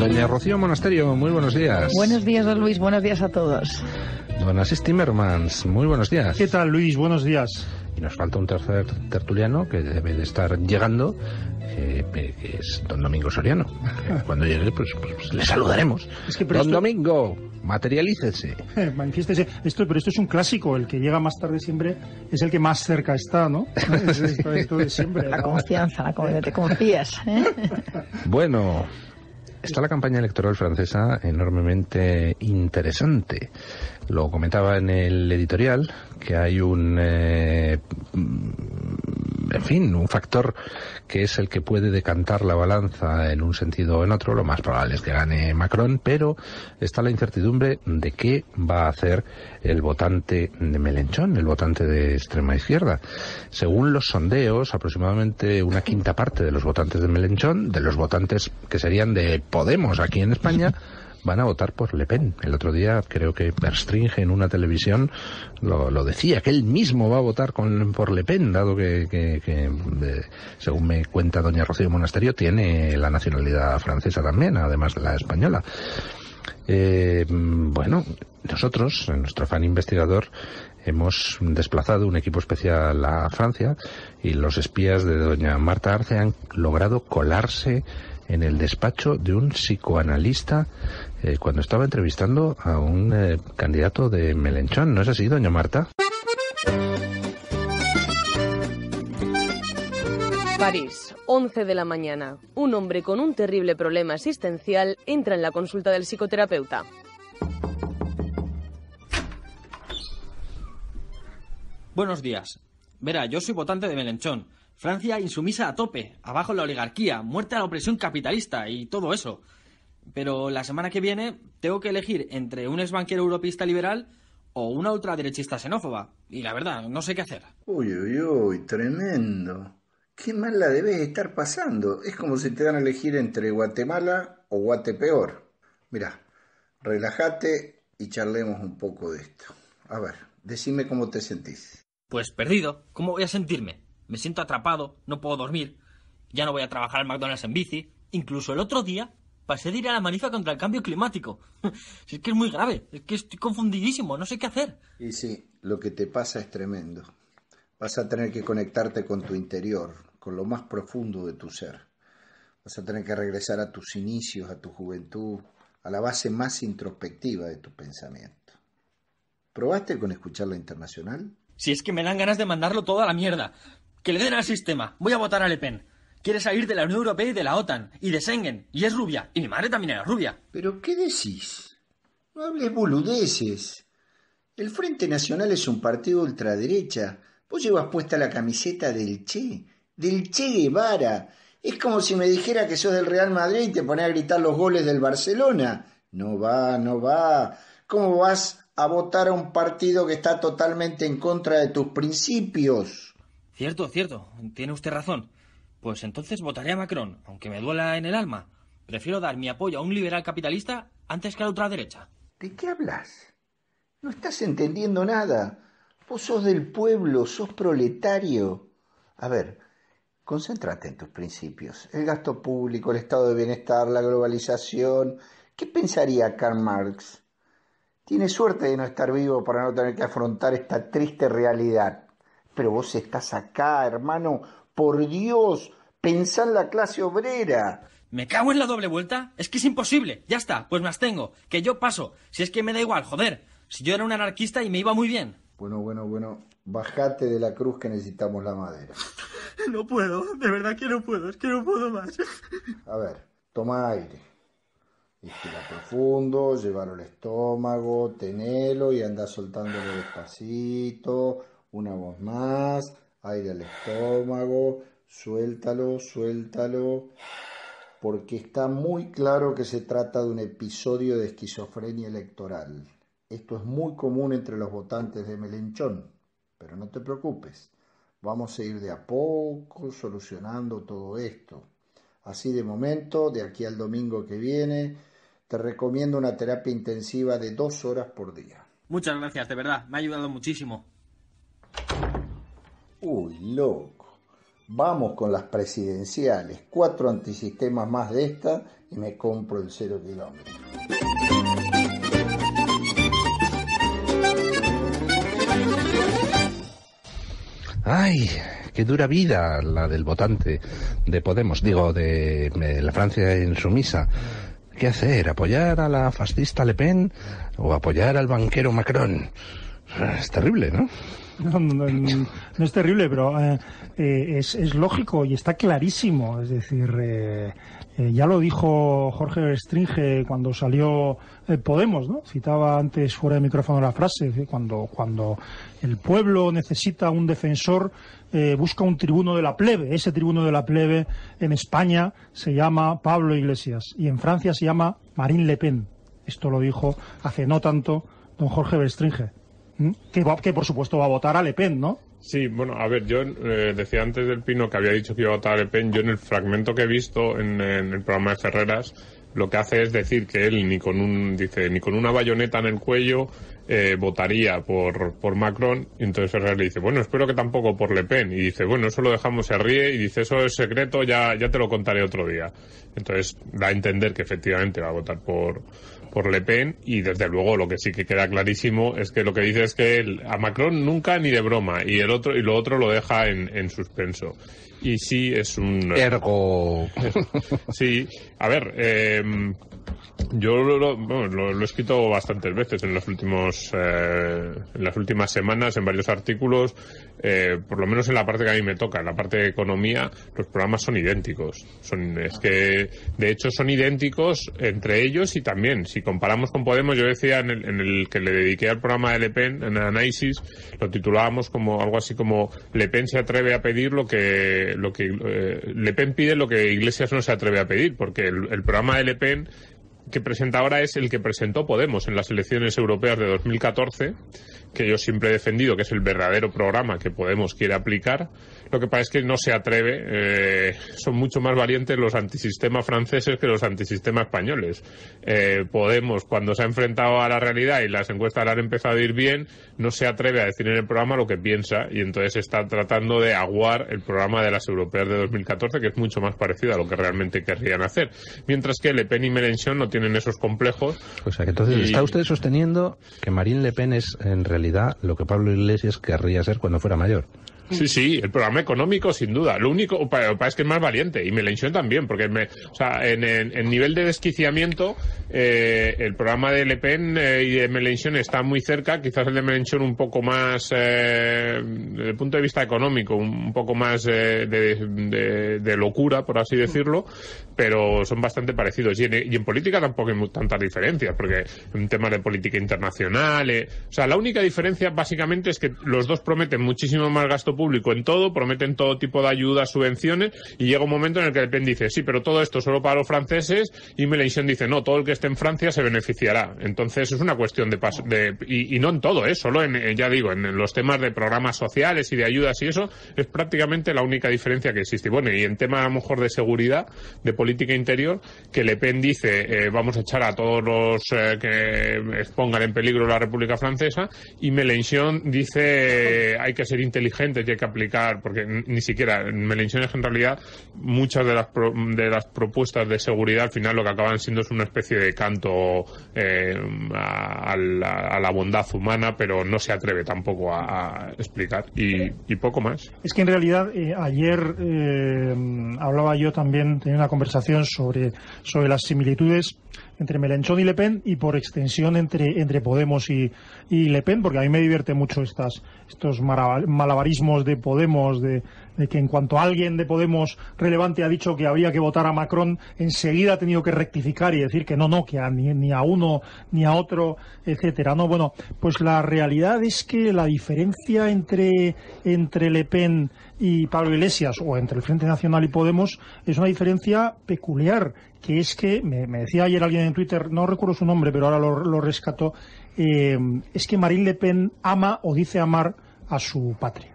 Doña Rocío Monasterio, muy buenos días. Buenos días, don Luis, buenos días a todos. Don Asís Timmermans, muy buenos días. ¿Qué tal, Luis? Buenos días. Y nos falta un tercer tertuliano que debe de estar llegando, que es don Domingo Soriano. Cuando llegue, pues le saludaremos. Don Domingo, materialícese. Manifiéstese. Pero esto es un clásico, el que llega más tarde siempre es el que más cerca está, ¿no? Esto de siempre. La confianza, te confías, ¿eh? Bueno, está la campaña electoral francesa enormemente interesante. Lo comentaba en el editorial, que hay un factor que es el que puede decantar la balanza en un sentido o en otro. Lo más probable es que gane Macron, pero está la incertidumbre de qué va a hacer el votante de Mélenchon, el votante de extrema izquierda. Según los sondeos, aproximadamente una quinta parte de los votantes de Mélenchon, de los votantes que serían de Podemos aquí en España, van a votar por Le Pen. El otro día creo que Verstringe en una televisión lo decía, que él mismo va a votar por Le Pen, dado que según me cuenta doña Rocío Monasterio, tiene la nacionalidad francesa también, además de la española. Bueno, nosotros, en nuestro afán investigador, hemos desplazado un equipo especial a Francia y los espías de doña Marta Arce han logrado colarse en el despacho de un psicoanalista cuando estaba entrevistando a un candidato de Mélenchon. ¿No es así, doña Marta? París, 11 de la mañana. Un hombre con un terrible problema existencial entra en la consulta del psicoterapeuta. Buenos días. Verá, yo soy votante de Mélenchon. Francia insumisa a tope, abajo la oligarquía, muerte a la opresión capitalista y todo eso. Pero la semana que viene tengo que elegir entre un exbanquero europeísta liberal o una ultraderechista xenófoba. Y la verdad, no sé qué hacer. Uy, tremendo. Qué mal la debes estar pasando. Es como si te dan a elegir entre Guatemala o Guatepeor. Mirá, relájate y charlemos un poco de esto. A ver, decime cómo te sentís. Pues perdido. ¿Cómo voy a sentirme? Me siento atrapado, no puedo dormir, ya no voy a trabajar al McDonald's en bici. Incluso el otro día pasé de ir a la manifa contra el cambio climático. Si es que es muy grave, es que estoy confundidísimo, no sé qué hacer. Y sí, lo que te pasa es tremendo. Vas a tener que conectarte con tu interior, con lo más profundo de tu ser. Vas a tener que regresar a tus inicios, a tu juventud, a la base más introspectiva de tu pensamiento. ¿Probaste con escuchar la Internacional? Si es que me dan ganas de mandarlo todo a la mierda. Que le den al sistema. Voy a votar a Le Pen. Quiere salir de la Unión Europea y de la OTAN. Y de Schengen. Y es rubia. Y mi madre también era rubia. ¿Pero qué decís? No hables boludeces. El Frente Nacional es un partido ultraderecha. Vos llevas puesta la camiseta del Che Guevara. Es como si me dijera que sos del Real Madrid y te ponés a gritar los goles del Barcelona. No va. ¿Cómo vas a votar a un partido que está totalmente en contra de tus principios? Cierto, tiene usted razón. Pues entonces votaré a Macron, aunque me duela en el alma. Prefiero dar mi apoyo a un liberal capitalista antes que a la ultraderecha. ¿De qué hablas? No estás entendiendo nada. Vos sos del pueblo, sos proletario. A ver, concéntrate en tus principios. El gasto público, el estado de bienestar, la globalización. ¿Qué pensaría Karl Marx? Tienes suerte de no estar vivo para no tener que afrontar esta triste realidad. Pero vos estás acá, hermano, por Dios, pensá en la clase obrera. ¿Me cago en la doble vuelta? Es que es imposible, ya está, pues me abstengo, que yo paso, si es que me da igual, joder, si yo era un anarquista y me iba muy bien. Bueno, bajate de la cruz que necesitamos la madera. No puedo, de verdad que no puedo, es que no puedo más. A ver, toma aire. Inspira profundo, llévalo al estómago, tenelo y anda soltándolo despacito. Una voz más, aire al estómago, suéltalo, porque está muy claro que se trata de un episodio de esquizofrenia electoral. Esto es muy común entre los votantes de Mélenchon, pero no te preocupes, vamos a ir de a poco solucionando todo esto. Así de momento, de aquí al domingo que viene, te recomiendo una terapia intensiva de 2 horas por día. Muchas gracias, de verdad, me ha ayudado muchísimo. Uy, loco. Vamos con las presidenciales, 4 antisistemas más de esta y me compro el 0 kilómetros. ¡Ay! ¡Qué dura vida la del votante de Podemos! Digo, de la Francia insumisa. ¿Qué hacer? ¿Apoyar a la fascista Le Pen o apoyar al banquero Macron? Es terrible, ¿no? No es terrible, pero es lógico y está clarísimo. Es decir, ya lo dijo Jorge Verstringe cuando salió Podemos, ¿no? Citaba antes fuera de micrófono la frase, cuando el pueblo necesita un defensor, busca un tribuno de la plebe. Ese tribuno de la plebe en España se llama Pablo Iglesias y en Francia se llama Marine Le Pen. Esto lo dijo hace no tanto don Jorge Verstringe. Que por supuesto va a votar a Le Pen, ¿no? Sí, bueno, a ver, yo decía antes del Pino que había dicho que iba a votar a Le Pen. Yo en el fragmento que he visto en el programa de Ferreras, lo que hace es decir que él ni con una bayoneta en el cuello votaría por Macron. Y entonces Ferreras le dice, bueno, espero que tampoco por Le Pen. Y dice, bueno, eso lo dejamos, se ríe y dice, eso es secreto, ya te lo contaré otro día. Entonces da a entender que efectivamente va a votar por Le Pen, y desde luego lo que sí que queda clarísimo es que lo que dice es que a Macron nunca ni de broma, y lo otro lo deja en suspenso. Y sí es un... Ergo... Sí, a ver, yo lo he escrito bastantes veces en las últimas semanas, en varios artículos, por lo menos en la parte que a mí me toca, en la parte de economía, los programas son idénticos. Es que, de hecho, son idénticos entre ellos, y también, si comparamos con Podemos, yo decía en el que le dediqué al programa de Le Pen, en el análisis, lo titulábamos como algo así como Le Pen se atreve a pedir lo que Le Pen pide lo que Iglesias no se atreve a pedir, porque el programa de Le Pen que presenta ahora es el que presentó Podemos en las elecciones europeas de 2014, que yo siempre he defendido que es el verdadero programa que Podemos quiere aplicar. Lo que pasa es que no se atreve, son mucho más valientes los antisistemas franceses que los antisistemas españoles. Podemos, cuando se ha enfrentado a la realidad y las encuestas le han empezado a ir bien, no se atreve a decir en el programa lo que piensa, y entonces está tratando de aguar el programa de las europeas de 2014, que es mucho más parecido a lo que realmente querrían hacer. Mientras que Le Pen y Mélenchon no tienen esos complejos. O sea, que entonces está usted sosteniendo que Marine Le Pen es en realidad lo que Pablo Iglesias querría ser cuando fuera mayor. Sí, el programa económico, sin duda. Lo único es que es más valiente, y Mélenchon también, porque en nivel de desquiciamiento, el programa de Le Pen y de Mélenchon está muy cerca. Quizás el de Mélenchon un poco más, desde el punto de vista económico, un poco más de locura, por así decirlo, pero son bastante parecidos. Y en política tampoco hay tantas diferencias, porque en temas de política internacional, la única diferencia básicamente es que los dos prometen muchísimo más gasto público en todo, prometen todo tipo de ayudas, subvenciones, y llega un momento en el que Le Pen dice, sí, pero todo esto solo para los franceses, y Mélenchon dice, no, todo el que esté en Francia se beneficiará. Entonces es una cuestión y no en todo, solo ya digo, en los temas de programas sociales y de ayudas y eso, es prácticamente la única diferencia que existe. Y bueno, y en tema a lo mejor de seguridad, de política interior, que Le Pen dice, vamos a echar a todos los que expongan en peligro la República Francesa, y Mélenchon dice, hay que ser inteligentes, hay que aplicar, porque ni siquiera Mélenchon es en realidad muchas de las propuestas de seguridad al final lo que acaban siendo es una especie de canto a la bondad humana, pero no se atreve tampoco a explicar, y poco más. Es que en realidad ayer hablaba yo también, tenía una conversación sobre las similitudes entre Mélenchon y Le Pen, y por extensión entre Podemos y Le Pen, porque a mí me divierte mucho estos malabarismos de Podemos, de que en cuanto alguien de Podemos relevante ha dicho que había que votar a Macron, enseguida ha tenido que rectificar y decir que no, que ni a uno ni a otro, etcétera. No, bueno, pues la realidad es que la diferencia entre Le Pen y Pablo Iglesias, o entre el Frente Nacional y Podemos, es una diferencia peculiar, que es que, me decía ayer alguien en Twitter, no recuerdo su nombre, pero ahora lo rescato, es que Marine Le Pen ama o dice amar a su patria,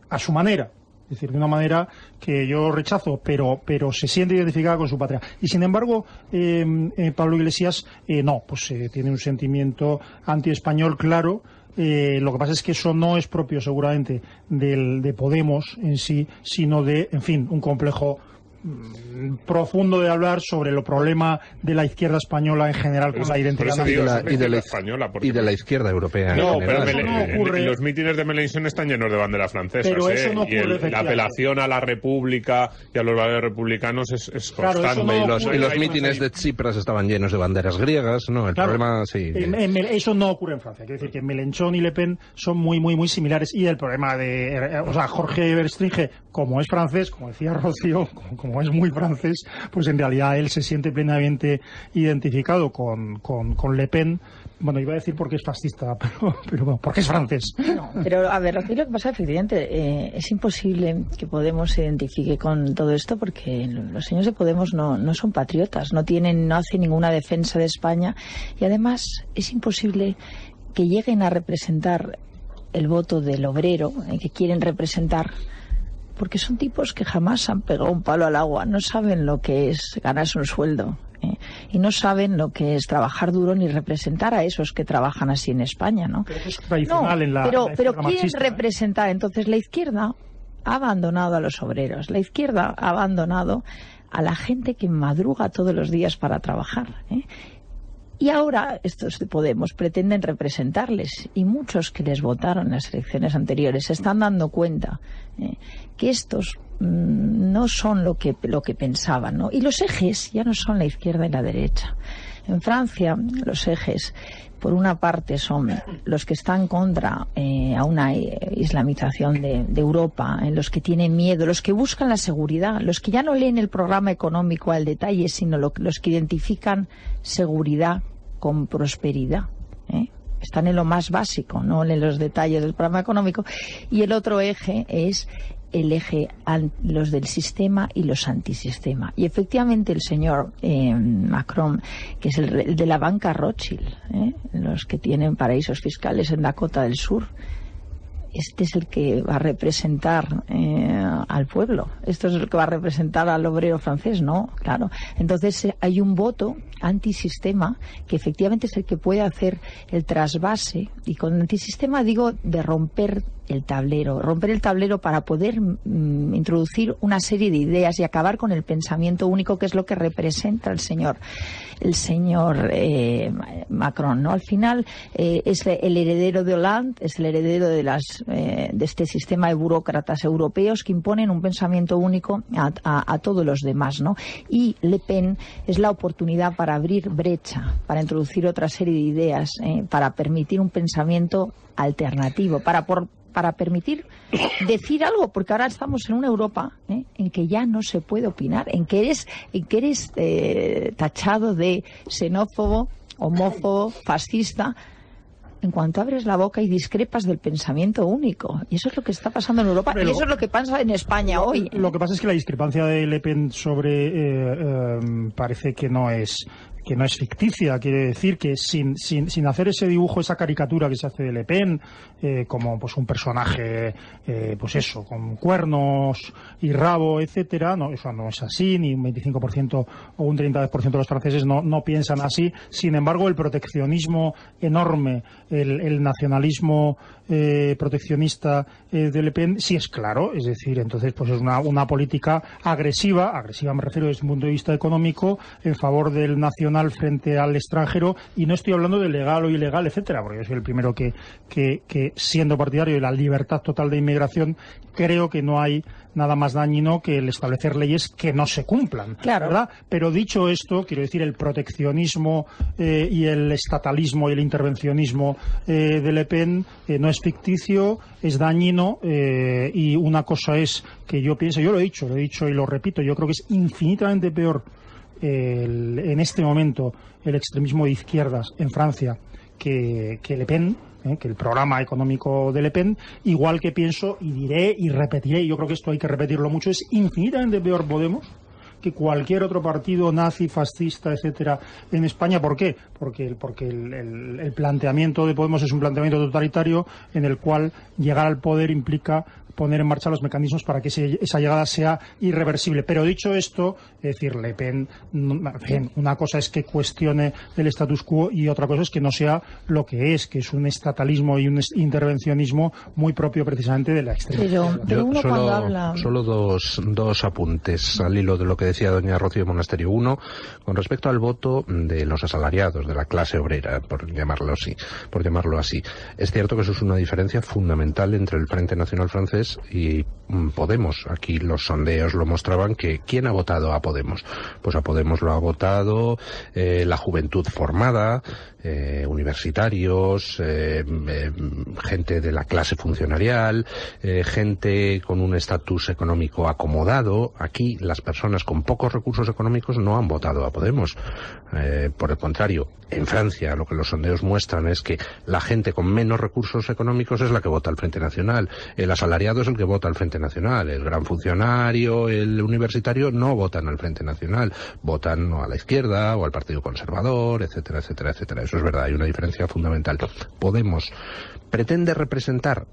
a su manera. Es decir, de una manera que yo rechazo, pero se siente identificada con su patria. Y sin embargo, Pablo Iglesias no, pues tiene un sentimiento anti-español claro, Lo que pasa es que eso no es propio seguramente de Podemos en sí, sino de, en fin, un complejo profundo de hablar sobre el problema de la izquierda española en general con la identidad española y de la izquierda europea. No, pero ocurre. los mítines de Mélenchon están llenos de banderas francesas. Pero eso no ocurre, y la apelación a la República y a los valores republicanos es Claro, constante. no y los mítines de Tsipras estaban llenos de banderas griegas, ¿no? El problema, sí. Eso no ocurre en Francia. Quiero decir que Mélenchon y Le Pen son muy similares, y el problema de, Jorge Verstringe, como es francés, como decía Rocío, como es muy francés, pues en realidad él se siente plenamente identificado con Le Pen. Bueno, iba a decir porque es fascista, pero bueno, porque es francés. No, pero a ver, lo que pasa, efectivamente, es imposible que Podemos se identifique con todo esto, porque los señores de Podemos no son patriotas, no hacen ninguna defensa de España, y además es imposible que lleguen a representar el voto del obrero que quieren representar, porque son tipos que jamás han pegado un palo al agua, no saben lo que es ganarse un sueldo, y no saben lo que es trabajar duro ni representar a esos que trabajan así en España, ¿no? Pero es tradicional en la pero izquierda quieren marxista, representar. Entonces la izquierda ha abandonado a los obreros, la izquierda ha abandonado a la gente que madruga todos los días para trabajar, Y ahora estos de Podemos pretenden representarles, y muchos que les votaron en las elecciones anteriores se están dando cuenta que estos no son lo que pensaban, ¿no? Y los ejes ya no son la izquierda y la derecha. En Francia, los ejes, por una parte, son los que están contra a una islamización de Europa, los que tienen miedo, los que buscan la seguridad, los que ya no leen el programa económico al detalle, sino los que identifican seguridad con prosperidad, Están en lo más básico, no en los detalles del programa económico. Y el otro eje es el eje los del sistema y los antisistema. Y efectivamente el señor Macron, que es el de la banca Rothschild, los que tienen paraísos fiscales en Dakota del Sur, este es el que va a representar al pueblo. Esto es el que va a representar al obrero francés, ¿no? Claro. Entonces hay un voto antisistema que efectivamente es el que puede hacer el trasvase, y con antisistema digo de romper el tablero para poder introducir una serie de ideas y acabar con el pensamiento único, que es lo que representa el señor Macron, ¿no? Al final es el heredero de Hollande, es el heredero de este sistema de burócratas europeos que imponen un pensamiento único a todos los demás, ¿no? Y Le Pen es la oportunidad para abrir brecha, para introducir otra serie de ideas, para permitir un pensamiento alternativo, para permitir decir algo, porque ahora estamos en una Europa en que ya no se puede opinar, en que eres tachado de xenófobo, homófobo, fascista, en cuanto abres la boca y discrepas del pensamiento único. Y eso es lo que está pasando en Europa, y eso es lo que pasa en España hoy. Lo que pasa es que la discrepancia de Le Pen parece que no es ficticia. Quiere decir que sin hacer ese dibujo, esa caricatura que se hace de Le Pen como pues un personaje pues eso, con cuernos y rabo, etcétera, no, eso no es así, ni un 25% o un 30% de los franceses no piensan así. Sin embargo, el proteccionismo enorme, el nacionalismo proteccionista de Le Pen sí es claro. Es decir, entonces pues es una política agresiva me refiero desde un punto de vista económico, en favor del nacional frente al extranjero, y no estoy hablando de legal o ilegal, etcétera, porque yo soy el primero que siendo partidario de la libertad total de inmigración, creo que no hay nada más dañino que el establecer leyes que no se cumplan, claro, ¿verdad? Pero dicho esto, quiero decir, el proteccionismo y el estatalismo y el intervencionismo de Le Pen no es ficticio, es dañino, y una cosa es que yo pienso, yo lo he dicho y lo repito, yo creo que es infinitamente peor en este momento el extremismo de izquierdas en Francia que Le Pen, que el programa económico de Le Pen, igual que pienso y diré y repetiré, y yo creo que esto hay que repetirlo mucho, es infinitamente peor Podemos que cualquier otro partido nazi, fascista, etcétera, en España. ¿Por qué? Porque el planteamiento de Podemos es un planteamiento totalitario en el cual llegar al poder implica poner en marcha los mecanismos para que esa llegada sea irreversible. Pero dicho esto, es decir, Le Pen, una cosa es que cuestione el status quo y otra cosa es que no sea lo que es un estatalismo y un intervencionismo muy propio precisamente de la extrema izquierda. Pero uno cuando habla... Solo dos apuntes al hilo de lo que decía doña Rocío Monasterio. Uno, con respecto al voto de los asalariados, de la clase obrera, por llamarlo así. Es cierto que eso es una diferencia fundamental entre el Frente Nacional francés y Podemos. Aquí los sondeos lo mostraban que ¿quién ha votado a Podemos? Pues a Podemos lo ha votado la juventud formada, universitarios, gente de la clase funcionarial, gente con un estatus económico acomodado. Aquí las personas con pocos recursos económicos no han votado a Podemos. Por el contrario, en Francia lo que los sondeos muestran es que la gente con menos recursos económicos es la que vota al Frente Nacional. El asalariado es el que vota al Frente Nacional. El gran funcionario, el universitario no votan al Frente Nacional. Votan a la izquierda o al Partido Conservador, etcétera, etcétera, etcétera. Eso es verdad, hay una diferencia fundamental. Podemos pretende representar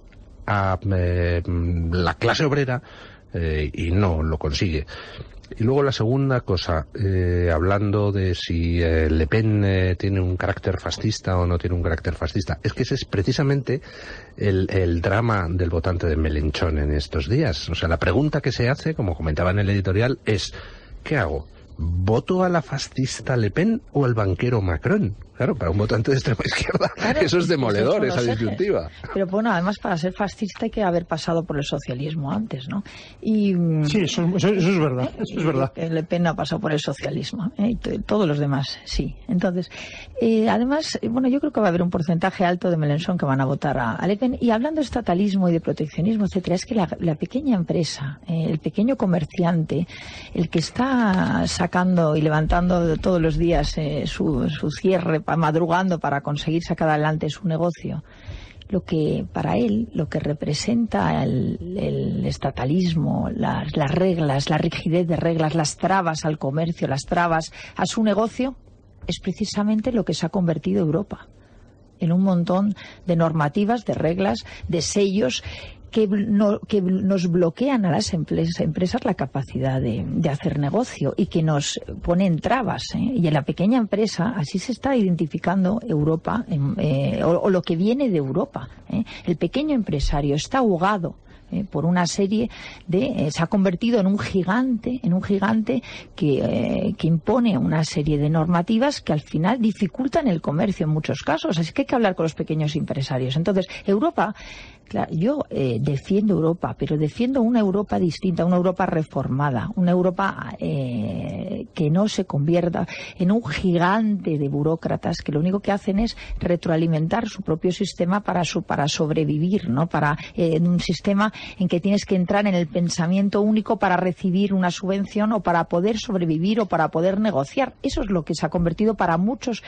a la clase obrera y no lo consigue. Y luego la segunda cosa, hablando de si Le Pen tiene un carácter fascista o no tiene un carácter fascista, es que ese es precisamente el drama del votante de Mélenchon en estos días. O sea, la pregunta que se hace, como comentaba en el editorial, es ¿qué hago? ¿Voto a la fascista Le Pen o al banquero Macron? Claro, para un votante de extrema izquierda, claro, eso es demoledor, esa disyuntiva. Pero bueno, además para ser fascista hay que haber pasado por el socialismo antes, ¿no? Y sí, eso es verdad, eso es verdad. Le Pen no ha pasado por el socialismo, y todos los demás sí. Entonces, además, bueno, yo creo que va a haber un porcentaje alto de Mélenchon que van a votar a Le Pen. Y hablando de estatalismo y de proteccionismo, etcétera, es que la pequeña empresa, el pequeño comerciante, el que está sacando y levantando todos los días su cierre, madrugando para conseguir sacar adelante su negocio, lo que para él, lo que representa el estatalismo, las reglas, la rigidez de reglas, las trabas al comercio, las trabas a su negocio, es precisamente lo que se ha convertido Europa en un montón de normativas, de reglas, de sellos que nos bloquean a las empresas la capacidad de hacer negocio y que nos ponen trabas, Y en la pequeña empresa así se está identificando Europa o lo que viene de Europa, El pequeño empresario está ahogado por una serie se ha convertido en un gigante que impone una serie de normativas que al final dificultan el comercio en muchos casos. Así que hay que hablar con los pequeños empresarios. Entonces, Europa, claro, yo defiendo Europa, pero defiendo una Europa distinta, una Europa reformada, una Europa que no se convierta en un gigante de burócratas que lo único que hacen es retroalimentar su propio sistema para sobrevivir, ¿no? En un sistema en que tienes que entrar en el pensamiento único para recibir una subvención o para poder sobrevivir o para poder negociar. Eso es lo que se ha convertido para muchos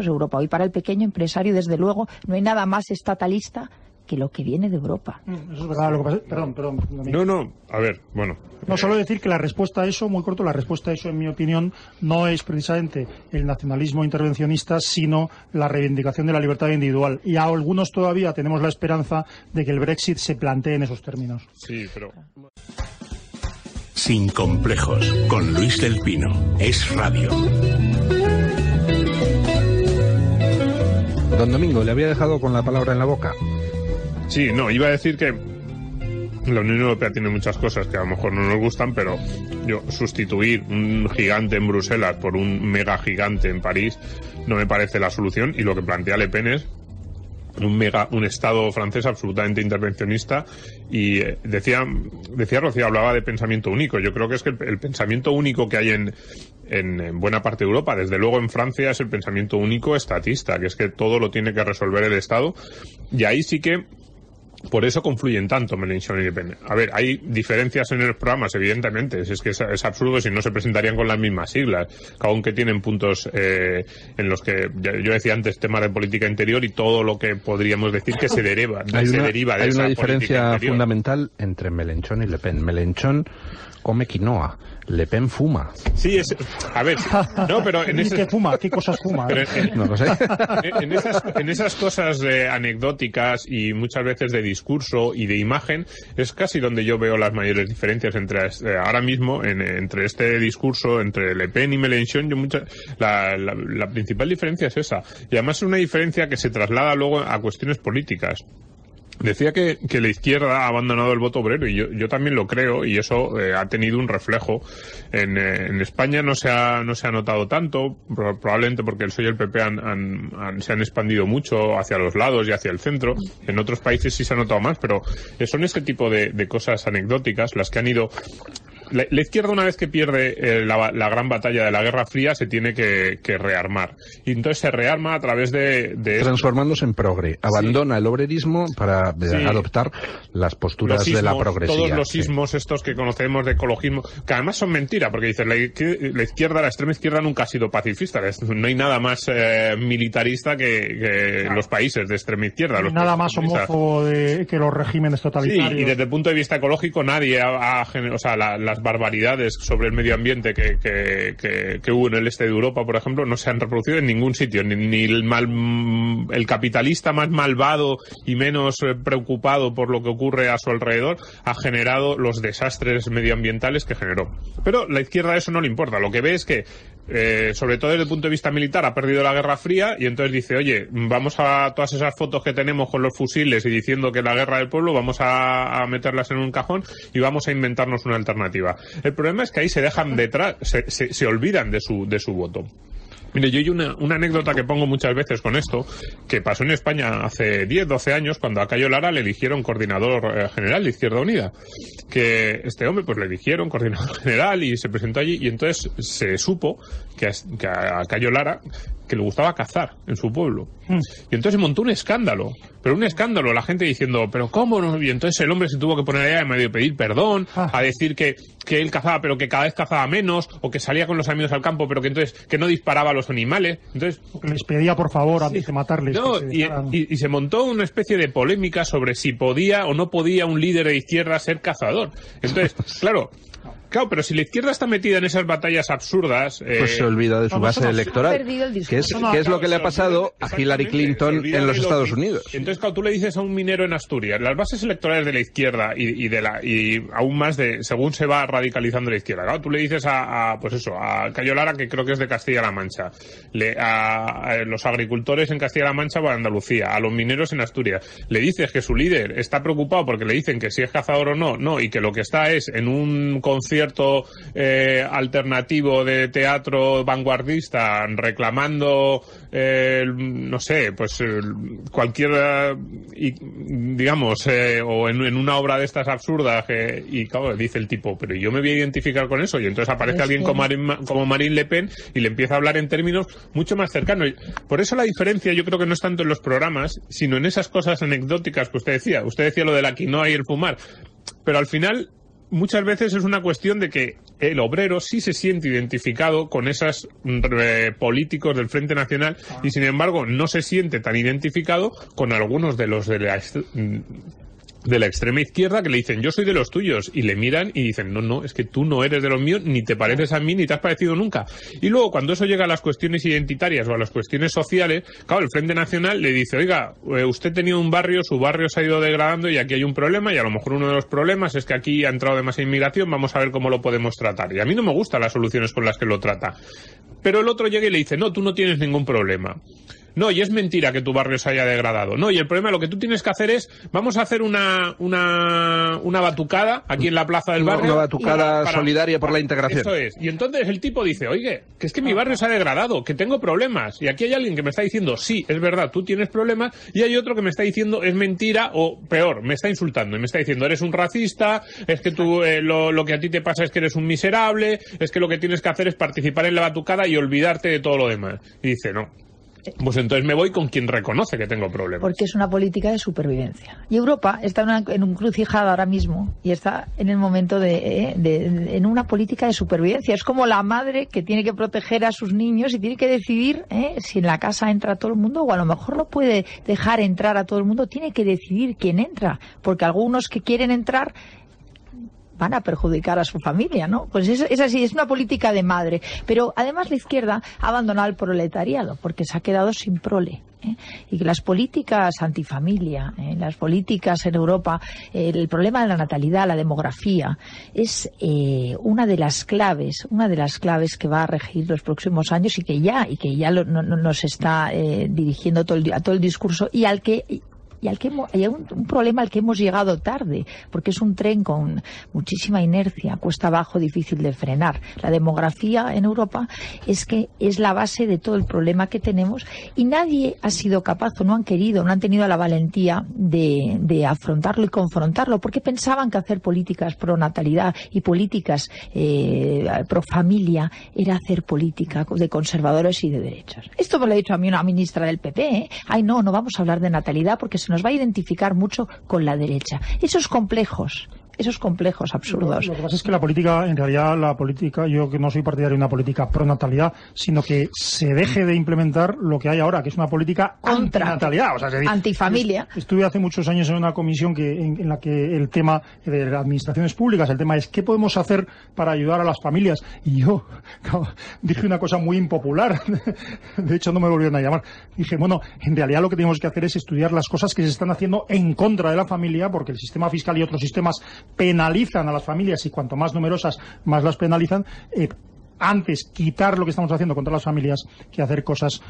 Europa. Y para el pequeño empresario, desde luego, no hay nada más estatalista que lo que viene de Europa. Eso es verdad, lo que pasa... Perdón. No, a ver, bueno. No, solo decir que la respuesta a eso, muy corto, la respuesta a eso, en mi opinión, no es precisamente el nacionalismo intervencionista, sino la reivindicación de la libertad individual. Y a algunos todavía tenemos la esperanza de que el Brexit se plantee en esos términos. Sí, pero... Sin complejos, con Luis del Pino. Es radio. Don Domingo, le había dejado con la palabra en la boca. Sí, no, iba a decir que la Unión Europea tiene muchas cosas que a lo mejor no nos gustan, pero sustituir un gigante en Bruselas por un mega gigante en París no me parece la solución, y lo que plantea Le Pen es un Estado francés absolutamente intervencionista. Y decía Rocío, hablaba de pensamiento único. Yo creo que es que el pensamiento único que hay en buena parte de Europa, desde luego en Francia, es el pensamiento único estatista, que es que todo lo tiene que resolver el Estado, y ahí sí que por eso confluyen tanto Mélenchon y Le Pen. A ver, hay diferencias en los programas, evidentemente. Es que es absurdo si no se presentarían con las mismas siglas, aunque tienen puntos en los que, yo decía antes, temas de política interior y todo lo que podríamos decir que se deriva de esa política interior. Hay una diferencia fundamental entre Mélenchon y Le Pen. Mélenchon come quinoa, Le Pen fuma. Sí, a ver, no, pero en ¿Qué fuma? ¿Qué cosas fuma? No lo sé. En esas cosas anecdóticas y muchas veces de discurso y de imagen es casi donde yo veo las mayores diferencias entre ahora mismo entre este discurso entre Le Pen y Mélenchon. La principal diferencia es esa, y además es una diferencia que se traslada luego a cuestiones políticas. Decía que la izquierda ha abandonado el voto obrero, y yo también lo creo, y eso ha tenido un reflejo. En España no se ha notado tanto, probablemente porque el PSOE y el PP se han expandido mucho hacia los lados y hacia el centro. En otros países sí se ha notado más, pero son este tipo de cosas anecdóticas las que han ido... La izquierda, una vez que pierde la gran batalla de la Guerra Fría, se tiene que rearmar. Y entonces se rearma a través de transformándose en progre. Abandona el obrerismo para adoptar las posturas de la progresía. Todos los ismos estos que conocemos de ecologismo, que además son mentira, porque dices, la izquierda, la extrema izquierda nunca ha sido pacifista. No hay nada más militarista que los países de extrema izquierda. Nada más homófobo que los regímenes totalitarios. Sí, y desde el punto de vista ecológico nadie las barbaridades sobre el medio ambiente que hubo en el este de Europa, por ejemplo, no se han reproducido en ningún sitio. Ni el capitalista más malvado y menos preocupado por lo que ocurre a su alrededor ha generado los desastres medioambientales que generó. Pero la izquierda eso no le importa. Lo que ve es que, sobre todo desde el punto de vista militar, ha perdido la Guerra Fría, y entonces dice, oye, vamos a todas esas fotos que tenemos con los fusiles y diciendo que la guerra del pueblo, vamos a meterlas en un cajón y vamos a inventarnos una alternativa. El problema es que ahí se dejan detrás, se olvidan de su voto. Mire, yo hay una anécdota que pongo muchas veces con esto, que pasó en España hace 10, 12 años, cuando a Cayo Lara le eligieron coordinador general de Izquierda Unida. Que este hombre, pues le eligieron coordinador general y se presentó allí, y entonces se supo que a Cayo Lara que le gustaba cazar en su pueblo. Y entonces se montó un escándalo, la gente diciendo, pero ¿cómo no? Y entonces el hombre se tuvo que poner allá en medio de pedir perdón, a decir que él cazaba, pero que cada vez cazaba menos, o que salía con los amigos al campo, pero que no disparaba a los animales. Entonces, o que les pedía por favor antes de matarles. No, y se montó una especie de polémica sobre si podía o no podía un líder de izquierda ser cazador. Entonces, claro, pero si la izquierda está metida en esas batallas absurdas... pues se olvida de su base electoral, que es lo que le ha pasado a Hillary Clinton en los Estados Unidos. Entonces, cuando tú le dices a un minero en Asturias, las bases electorales de la izquierda y aún más según se va radicalizando la izquierda, claro, tú le dices a Cayo Lara, que creo que es de Castilla-La Mancha, a los agricultores en Castilla-La Mancha o Andalucía, a los mineros en Asturias, le dices que su líder está preocupado porque le dicen que si es cazador o no, y que lo que está es en un concierto alternativo de teatro vanguardista reclamando cualquier digamos o en una obra de estas absurdas y claro, dice el tipo, pero yo me voy a identificar con eso, y entonces aparece alguien como Marine Le Pen y le empieza a hablar en términos mucho más cercanos. Por eso la diferencia yo creo que no es tanto en los programas, sino en esas cosas anecdóticas que usted decía lo de la quinoa y el fumar, pero al final muchas veces es una cuestión de que el obrero sí se siente identificado con esos políticos del Frente Nacional y sin embargo no se siente tan identificado con algunos de los de la extrema izquierda, que le dicen yo soy de los tuyos, y le miran y dicen no, es que tú no eres de los míos, ni te pareces a mí, ni te has parecido nunca. Y luego cuando eso llega a las cuestiones identitarias o a las cuestiones sociales, claro, el Frente Nacional le dice, oiga, usted tenía un barrio, su barrio se ha ido degradando y aquí hay un problema, y a lo mejor uno de los problemas es que aquí ha entrado demasiada inmigración, vamos a ver cómo lo podemos tratar. Y a mí no me gustan las soluciones con las que lo trata. Pero el otro llega y le dice, no, tú no tienes ningún problema. No, y es mentira que tu barrio se haya degradado. No, y el problema, lo que tú tienes que hacer es, vamos a hacer una batucada aquí en la plaza del barrio. Una batucada solidaria por la integración. Eso es. Y entonces el tipo dice, oye, que es que mi barrio se ha degradado, que tengo problemas. Y aquí hay alguien que me está diciendo, sí, es verdad, tú tienes problemas. Y hay otro que me está diciendo, es mentira, o peor, me está insultando. Y me está diciendo, eres un racista, es que tú, lo que a ti te pasa es que eres un miserable, es que lo que tienes que hacer es participar en la batucada y olvidarte de todo lo demás. Y dice, no. Pues entonces me voy con quien reconoce que tengo problemas. Porque es una política de supervivencia. Y Europa está en un crucijada ahora mismo y está en el momento en una política de supervivencia. Es como la madre que tiene que proteger a sus niños y tiene que decidir si en la casa entra todo el mundo, o a lo mejor no puede dejar entrar a todo el mundo. Tiene que decidir quién entra, porque algunos que quieren entrar van a perjudicar a su familia, ¿no? Pues es así, es una política de madre. Pero además la izquierda ha abandonado al proletariado porque se ha quedado sin prole. Y que las políticas antifamilia, las políticas en Europa, el problema de la natalidad, la demografía, es una de las claves que va a regir los próximos años y que ya nos está dirigiendo a todo el discurso y hay un problema al que hemos llegado tarde, porque es un tren con muchísima inercia, cuesta abajo, difícil de frenar. La demografía en Europa es la base de todo el problema que tenemos y nadie ha sido capaz o no han querido, no han tenido la valentía de afrontarlo y confrontarlo, porque pensaban que hacer políticas pro natalidad y políticas pro familia era hacer política de conservadores y de derechos. Esto me lo ha dicho a mí una ministra del PP, Ay, no vamos a hablar de natalidad porque se nos va a identificar mucho con la derecha. Esos complejos absurdos. Lo que pasa es que la política, en realidad yo que no soy partidario de una política pro natalidad, sino que se deje de implementar lo que hay ahora, que es una política antinatalidad, o sea, antifamilia. Estuve hace muchos años en una comisión en la que el tema de las administraciones públicas, el tema es ¿qué podemos hacer para ayudar a las familias? Y yo dije una cosa muy impopular, de hecho no me volvieron a llamar. Dije, bueno, en realidad lo que tenemos que hacer es estudiar las cosas que se están haciendo en contra de la familia, porque el sistema fiscal y otros sistemas penalizan a las familias y cuanto más numerosas más las penalizan. Antes quitar lo que estamos haciendo contra las familias que hacer cosas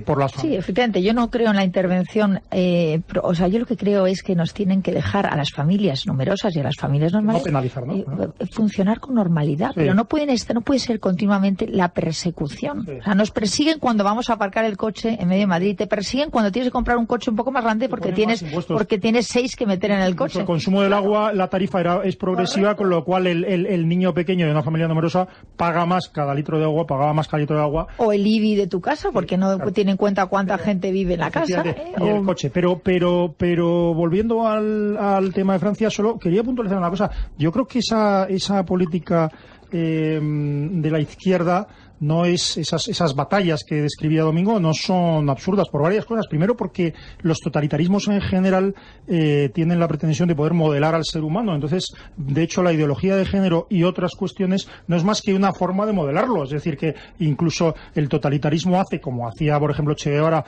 por las familias. Sí, efectivamente, yo no creo en la intervención, yo lo que creo es que nos tienen que dejar a las familias numerosas y a las familias normales no penalizar, ¿no? Funcionar con normalidad, sí. Pero no puede ser continuamente la persecución. Sí. O sea, nos persiguen cuando vamos a aparcar el coche en medio de Madrid, te persiguen cuando tienes que comprar un coche un poco más grande porque tienes 6 que meter en el coche. El consumo del agua, la tarifa es progresiva, con lo cual el niño pequeño de una familia numerosa paga más cada litro de agua, pagaba más cada litro de agua. O el IBI de tu casa, porque no tiene en cuenta cuánta gente vive en la casa. Y el coche. Pero volviendo al tema de Francia, solo quería puntualizar una cosa. Yo creo que esa política de la izquierda no es esas batallas que describía Domingo no son absurdas por varias cosas. Primero porque los totalitarismos en general tienen la pretensión de poder modelar al ser humano. Entonces, de hecho, la ideología de género y otras cuestiones no es más que una forma de modelarlo. Es decir, que incluso el totalitarismo hace, como hacía, por ejemplo, Che Guevara,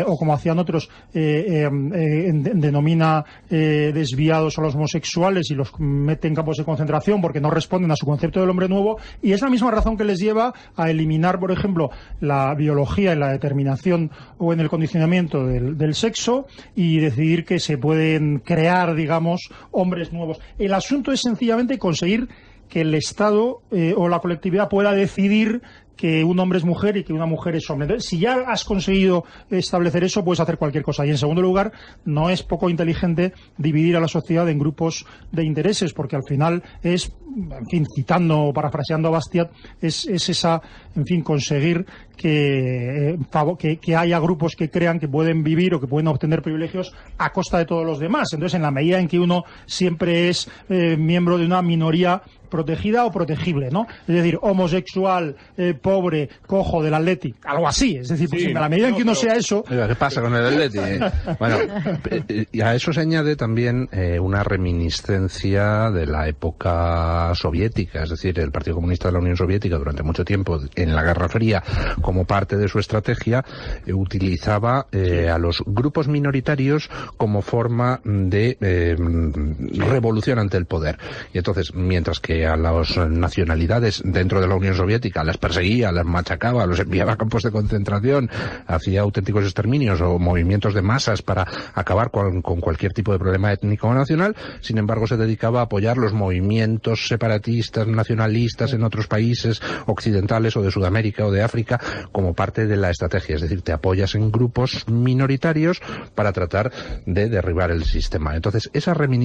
o como hacían otros, denomina desviados a los homosexuales y los mete en campos de concentración porque no responden a su concepto del hombre nuevo. Y es la misma razón que les lleva a eliminar, por ejemplo, la biología en la determinación o en el condicionamiento del sexo y decidir que se pueden crear, digamos, hombres nuevos. El asunto es sencillamente conseguir que el Estado o la colectividad pueda decidir que un hombre es mujer y que una mujer es hombre. Entonces, si ya has conseguido establecer eso, puedes hacer cualquier cosa. Y en segundo lugar, no es poco inteligente dividir a la sociedad en grupos de intereses, porque al final es, en fin, citando o parafraseando a Bastiat, es esa, en fin, conseguir que haya grupos que crean que pueden vivir o que pueden obtener privilegios a costa de todos los demás. Entonces, en la medida en que uno siempre es miembro de una minoría protegida o protegible, ¿no? Es decir, homosexual, pobre, cojo del Atleti, algo así. Es decir, pues, en la medida en que uno sea eso... ¿Qué pasa con el Atleti? Bueno, y a eso se añade también una reminiscencia de la época soviética, es decir, el Partido Comunista de la Unión Soviética durante mucho tiempo en la Guerra Fría, como parte de su estrategia, utilizaba a los grupos minoritarios como forma de revolución ante el poder. Y entonces, mientras que a las nacionalidades dentro de la Unión Soviética las perseguía, las machacaba, los enviaba a campos de concentración, hacía auténticos exterminios o movimientos de masas para acabar con cualquier tipo de problema étnico o nacional, sin embargo se dedicaba a apoyar los movimientos separatistas, nacionalistas en otros países occidentales o de Sudamérica o de África como parte de la estrategia, es decir, te apoyas en grupos minoritarios para tratar de derribar el sistema. Entonces,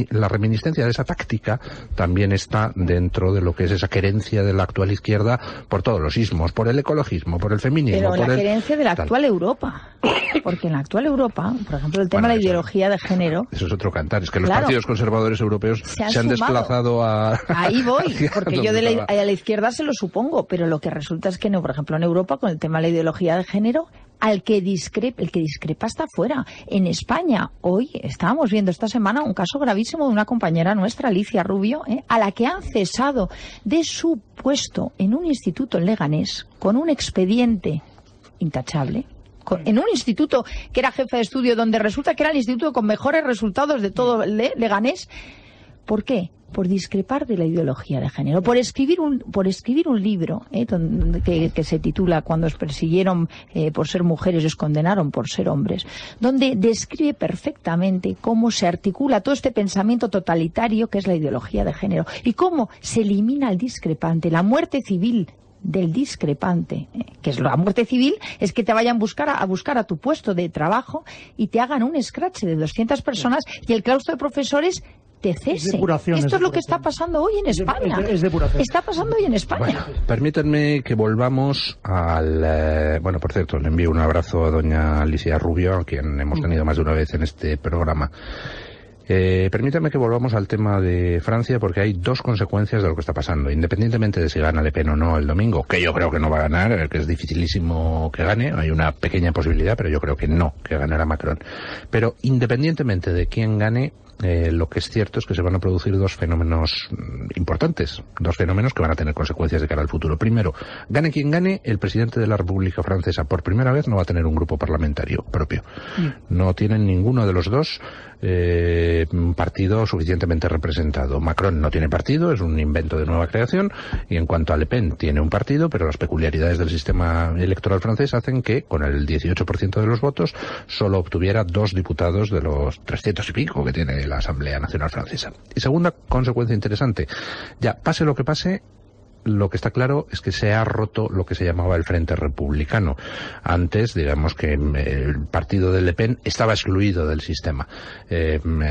la reminiscencia de esa táctica también está dentro de lo que es esa querencia de la actual izquierda por todos los ismos, por el ecologismo, por el feminismo. Pero la querencia de la actual Europa. Porque en la actual Europa, por ejemplo, el tema de la ideología de género... Eso es otro cantar. Es que los partidos conservadores europeos se han desplazado a... Ahí voy, porque yo a la izquierda se lo supongo, pero lo que resulta es que, por ejemplo, en Europa, con el tema de la ideología de género, el que discrepa está fuera. En España, hoy estábamos viendo esta semana un caso gravísimo de una compañera nuestra, Alicia Rubio, a la que han cesado de su puesto en un instituto en Leganés con un expediente intachable. En un instituto que era jefe de estudio, donde resulta que era el instituto con mejores resultados de todo Leganés. ¿Por qué? Por discrepar de la ideología de género, por escribir un libro que se titula Cuando os persiguieron por ser mujeres y os condenaron por ser hombres, donde describe perfectamente cómo se articula todo este pensamiento totalitario que es la ideología de género y cómo se elimina al discrepante, la muerte civil del discrepante, que es la muerte civil, es que te vayan a buscar a tu puesto de trabajo y te hagan un scratch de 200 personas y el claustro de profesores te cese. Esto es lo que está pasando hoy en España. Está pasando hoy en España. Bueno, permítanme que volvamos al... bueno, por cierto, le envío un abrazo a doña Alicia Rubio, a quien hemos tenido más de una vez en este programa. Permítame que volvamos al tema de Francia, porque hay dos consecuencias de lo que está pasando. Independientemente de si gana Le Pen o no el domingo, que yo creo que no va a ganar, que es dificilísimo que gane, hay una pequeña posibilidad, pero yo creo que no, que ganará Macron. Pero independientemente de quién gane, lo que es cierto es que se van a producir dos fenómenos importantes, dos fenómenos que van a tener consecuencias de cara al futuro. Primero, gane quien gane, el presidente de la República Francesa por primera vez no va a tener un grupo parlamentario propio. No tienen ninguno de los dos un partido suficientemente representado. Macron no tiene partido, es un invento de nueva creación, y en cuanto a Le Pen, tiene un partido, pero las peculiaridades del sistema electoral francés hacen que, con el 18% de los votos, solo obtuviera 2 diputados de los 300 y pico que tiene la Asamblea Nacional Francesa. Y segunda consecuencia interesante, ya pase lo que pase, lo que está claro es que se ha roto lo que se llamaba el Frente Republicano. Antes, digamos que el partido de Le Pen estaba excluido del sistema.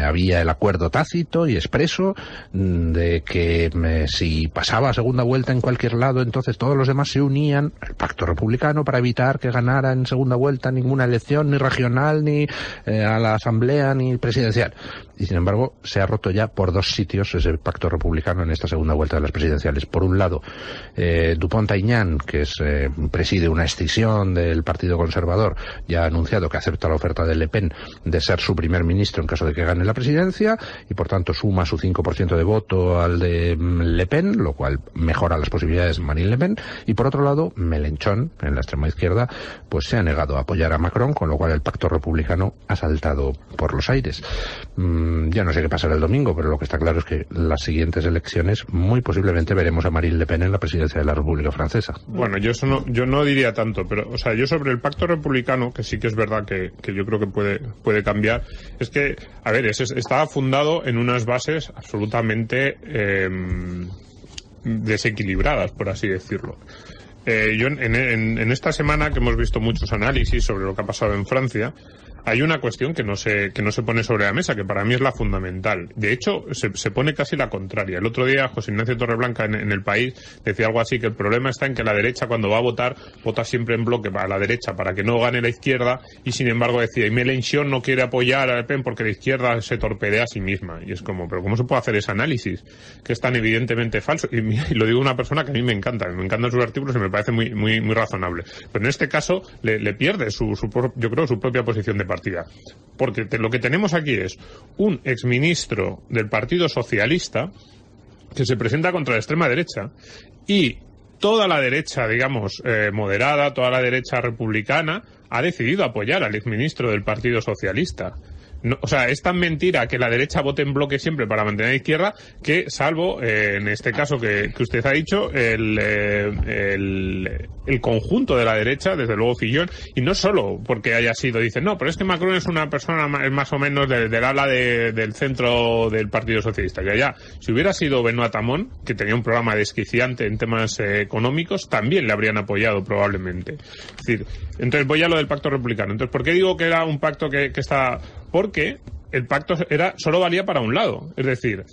Había el acuerdo tácito y expreso de que si pasaba a segunda vuelta en cualquier lado, entonces todos los demás se unían al Pacto Republicano para evitar que ganara en segunda vuelta ninguna elección, ni regional, ni a la Asamblea, ni presidencial. Y sin embargo, se ha roto ya por 2 sitios ese Pacto Republicano en esta segunda vuelta de las presidenciales. Por un lado, Dupont-Aignan, que preside una escisión del Partido Conservador, ya ha anunciado que acepta la oferta de Le Pen de ser su primer ministro en caso de que gane la presidencia, y por tanto suma su 5% de voto al de Le Pen, lo cual mejora las posibilidades de Marine Le Pen. Y por otro lado, Mélenchon, en la extrema izquierda, pues se ha negado a apoyar a Macron, con lo cual el Pacto Republicano ha saltado por los aires. Ya no sé qué pasará el domingo, pero lo que está claro es que las siguientes elecciones muy posiblemente veremos a Marine Le Pen en la presidencia de la República Francesa. Bueno, yo no diría tanto, pero o sea, yo sobre el Pacto Republicano, que sí que es verdad que yo creo que puede cambiar, es que, a ver, estaba fundado en unas bases absolutamente desequilibradas, por así decirlo. Yo en esta semana que hemos visto muchos análisis sobre lo que ha pasado en Francia, hay una cuestión que no se pone sobre la mesa, que para mí es la fundamental. De hecho, se pone casi la contraria. El otro día José Ignacio Torreblanca en El País decía algo así, que el problema está en que la derecha, cuando va a votar, vota siempre en bloque a la derecha para que no gane la izquierda, y sin embargo decía, y Mélenchon no quiere apoyar a Le Pen porque la izquierda se torpedea a sí misma. Y es como, pero ¿cómo se puede hacer ese análisis? Que es tan evidentemente falso. Y lo digo de una persona que a mí me encantan sus artículos y me parece muy, muy, muy razonable. Pero en este caso le pierde yo creo, su propia posición de partida. Porque lo que tenemos aquí es un exministro del Partido Socialista que se presenta contra la extrema derecha, y toda la derecha, digamos, moderada, toda la derecha republicana ha decidido apoyar al exministro del Partido Socialista. No, o sea, es tan mentira que la derecha vote en bloque siempre para mantener a la izquierda que, salvo en este caso que usted ha dicho, el conjunto de la derecha, desde luego Fillon, y no solo porque haya sido, dicen, no, pero es que Macron es una persona más o menos del ala del centro del Partido Socialista. Ya, si hubiera sido Benoît Hamon, que tenía un programa desquiciante en temas económicos, también le habrían apoyado probablemente. Es decir, entonces voy a lo del Pacto Republicano. Entonces, ¿por qué digo que era un pacto que está...? Porque el pacto solo valía para un lado. Es decir,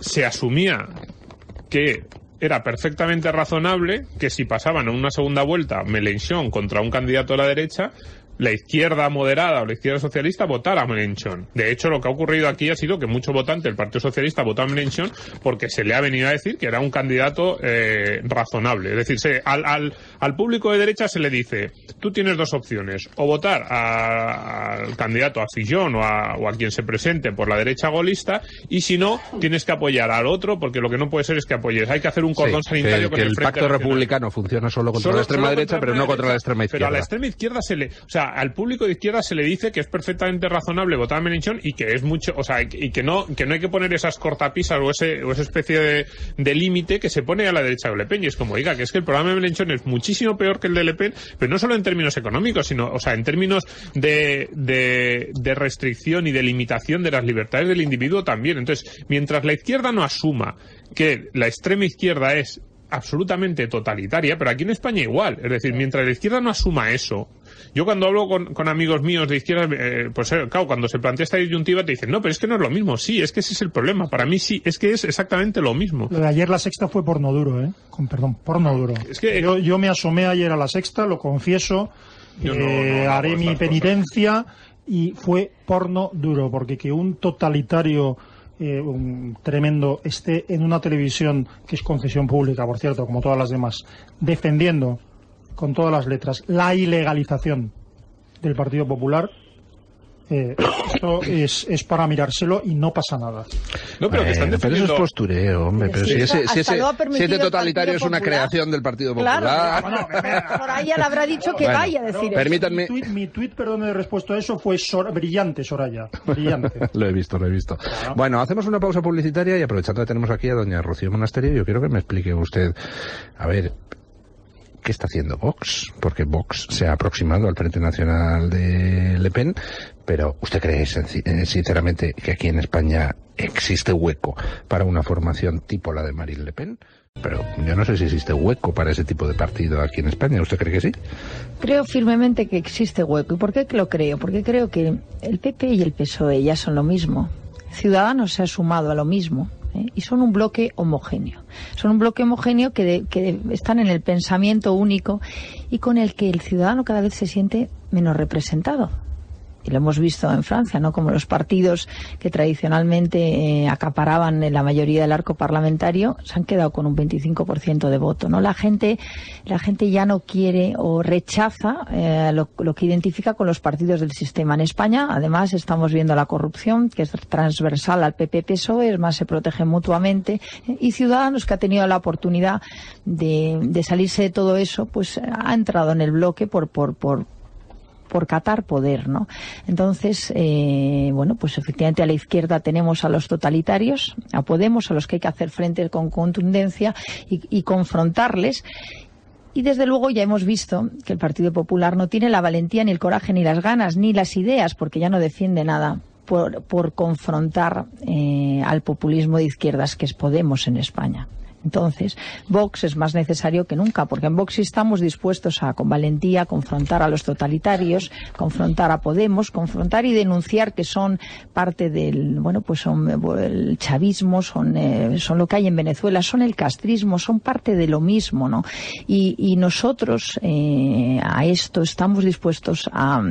se asumía que era perfectamente razonable que si pasaban a una segunda vuelta Mélenchon contra un candidato de la derecha, la izquierda moderada o la izquierda socialista votara a Mélenchon. De hecho, lo que ha ocurrido aquí ha sido que mucho votante del Partido Socialista votó a Mélenchon porque se le ha venido a decir que era un candidato razonable. Es decir, al público de derecha se le dice, tú tienes dos opciones, o votar al candidato, a Fillon o a quien se presente por la derecha golista, y si no, tienes que apoyar al otro, porque lo que no puede ser es que apoyes. Hay que hacer un cordón sanitario con el Frente Pacto Republicano funciona solo contra la extrema derecha, pero no contra la extrema izquierda. Pero a la extrema izquierda al público de izquierda se le dice que es perfectamente razonable votar a Mélenchon y que es mucho, y que no hay que poner esas cortapisas o esa especie de límite que se pone a la derecha de Le Pen. Y es como, oiga, que es que el programa de Mélenchon es muchísimo peor que el de Le Pen, pero no solo en términos económicos, sino, en términos de restricción y de limitación de las libertades del individuo también. Entonces, mientras la izquierda no asuma que la extrema izquierda es absolutamente totalitaria, pero aquí en España igual, es decir, mientras la izquierda no asuma eso, yo cuando hablo con amigos míos de izquierda, claro, cuando se plantea esta disyuntiva te dicen, no, pero es que no es lo mismo. Sí, es que ese es el problema, para mí sí, es que es exactamente lo mismo. Lo de ayer La Sexta fue porno duro, porno duro. Es que yo me asomé ayer a La Sexta, lo confieso, haré mi penitencia, y fue porno duro, porque que un totalitario un tremendo esté en una televisión que es concesión pública, por cierto, como todas las demás, defendiendo con todas las letras la ilegalización del Partido Popular, esto es para mirárselo y no pasa nada. No, pero, pero eso es postureo, hombre. Pero si ese totalitario es una creación del Partido Popular. Claro. Soraya le habrá dicho que vaya a decir permítanme. Mi tuit, perdón, de respuesta a eso fue brillante, Soraya. Brillante. Lo he visto. Claro. Bueno, hacemos una pausa publicitaria y aprovechando que tenemos aquí a doña Rocío Monasterio, yo quiero que me explique usted, a ver, ¿qué está haciendo Vox? Porque Vox se ha aproximado al Frente Nacional de Le Pen, pero ¿usted cree sinceramente que aquí en España existe hueco para una formación tipo la de Marine Le Pen? Pero yo no sé si existe hueco para ese tipo de partido aquí en España. ¿Usted cree que sí? Creo firmemente que existe hueco. ¿Y por qué lo creo? Porque creo que el PP y el PSOE ya son lo mismo. Ciudadanos se ha sumado a lo mismo. Y son un bloque homogéneo. Son un bloque homogéneo que están en el pensamiento único y con el que el ciudadano cada vez se siente menos representado. Y lo hemos visto en Francia, ¿no? Como los partidos que tradicionalmente acaparaban la mayoría del arco parlamentario se han quedado con un 25% de voto, ¿no? La gente ya no quiere o rechaza lo que identifica con los partidos del sistema. En España, además, estamos viendo la corrupción, que es transversal al PP-PSOE, es más, se protegen mutuamente, y Ciudadanos, que ha tenido la oportunidad de salirse de todo eso, pues ha entrado en el bloque por catar poder, ¿no? Entonces, pues efectivamente a la izquierda tenemos a los totalitarios, a Podemos, a los que hay que hacer frente con contundencia y confrontarles. Y desde luego ya hemos visto que el Partido Popular no tiene la valentía, ni el coraje, ni las ganas, ni las ideas, porque ya no defiende nada, por confrontar al populismo de izquierdas que es Podemos en España. Entonces, Vox es más necesario que nunca, porque en Vox estamos dispuestos a, con valentía, confrontar a los totalitarios, confrontar a Podemos, confrontar y denunciar que son parte del, son el chavismo, son lo que hay en Venezuela, son el castrismo, son parte de lo mismo, ¿no? Y nosotros a esto estamos dispuestos a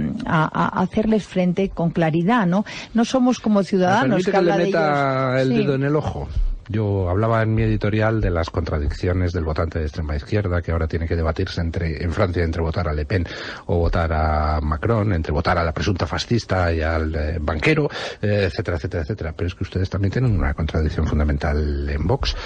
hacerles frente con claridad, ¿no? No somos como Ciudadanos que habla de ellos. El dedo en el ojo. Yo hablaba en mi editorial de las contradicciones del votante de extrema izquierda, que ahora tiene que debatirse en Francia entre votar a Le Pen o votar a Macron, entre votar a la presunta fascista y al banquero, etcétera, etcétera, etcétera. Pero es que ustedes también tienen una contradicción fundamental en Vox.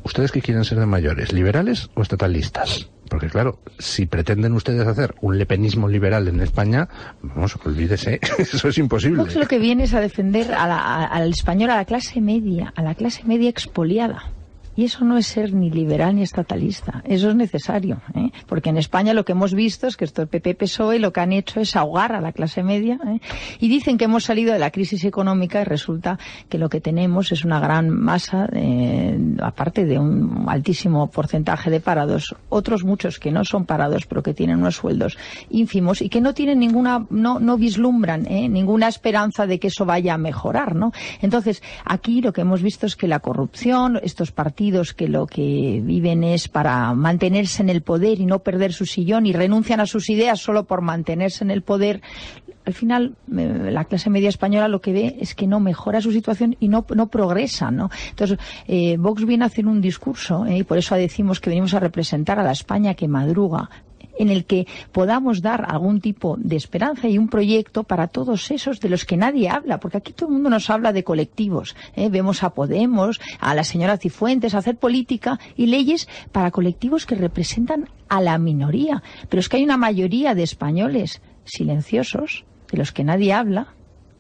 ¿Ustedes qué quieren ser de mayores, liberales o estatalistas? Porque claro, si pretenden ustedes hacer un lepenismo liberal en España, vamos, olvídese, eso es imposible. Vox lo que viene es a defender al español, a la clase media expoliada. Y eso no es ser ni liberal ni estatalista, eso es necesario, porque en España lo que hemos visto es que esto el PP-PSOE lo que han hecho es ahogar a la clase media, y dicen que hemos salido de la crisis económica y resulta que lo que tenemos es una gran masa, aparte de un altísimo porcentaje de parados, otros muchos que no son parados pero que tienen unos sueldos ínfimos y que no tienen no vislumbran ninguna esperanza de que eso vaya a mejorar, ¿no? Entonces, aquí lo que hemos visto es que la corrupción, estos partidos partidos que lo que viven es para mantenerse en el poder y no perder su sillón y renuncian a sus ideas solo por mantenerse en el poder, al final la clase media española lo que ve es que no mejora su situación y no progresa, ¿no? Entonces, Vox viene a hacer un discurso, y por eso decimos que venimos a representar a la España que madruga, en el que podamos dar algún tipo de esperanza y un proyecto para todos esos de los que nadie habla, porque aquí todo el mundo nos habla de colectivos, vemos a Podemos, a la señora Cifuentes hacer política y leyes para colectivos que representan a la minoría, pero es que hay una mayoría de españoles silenciosos, de los que nadie habla,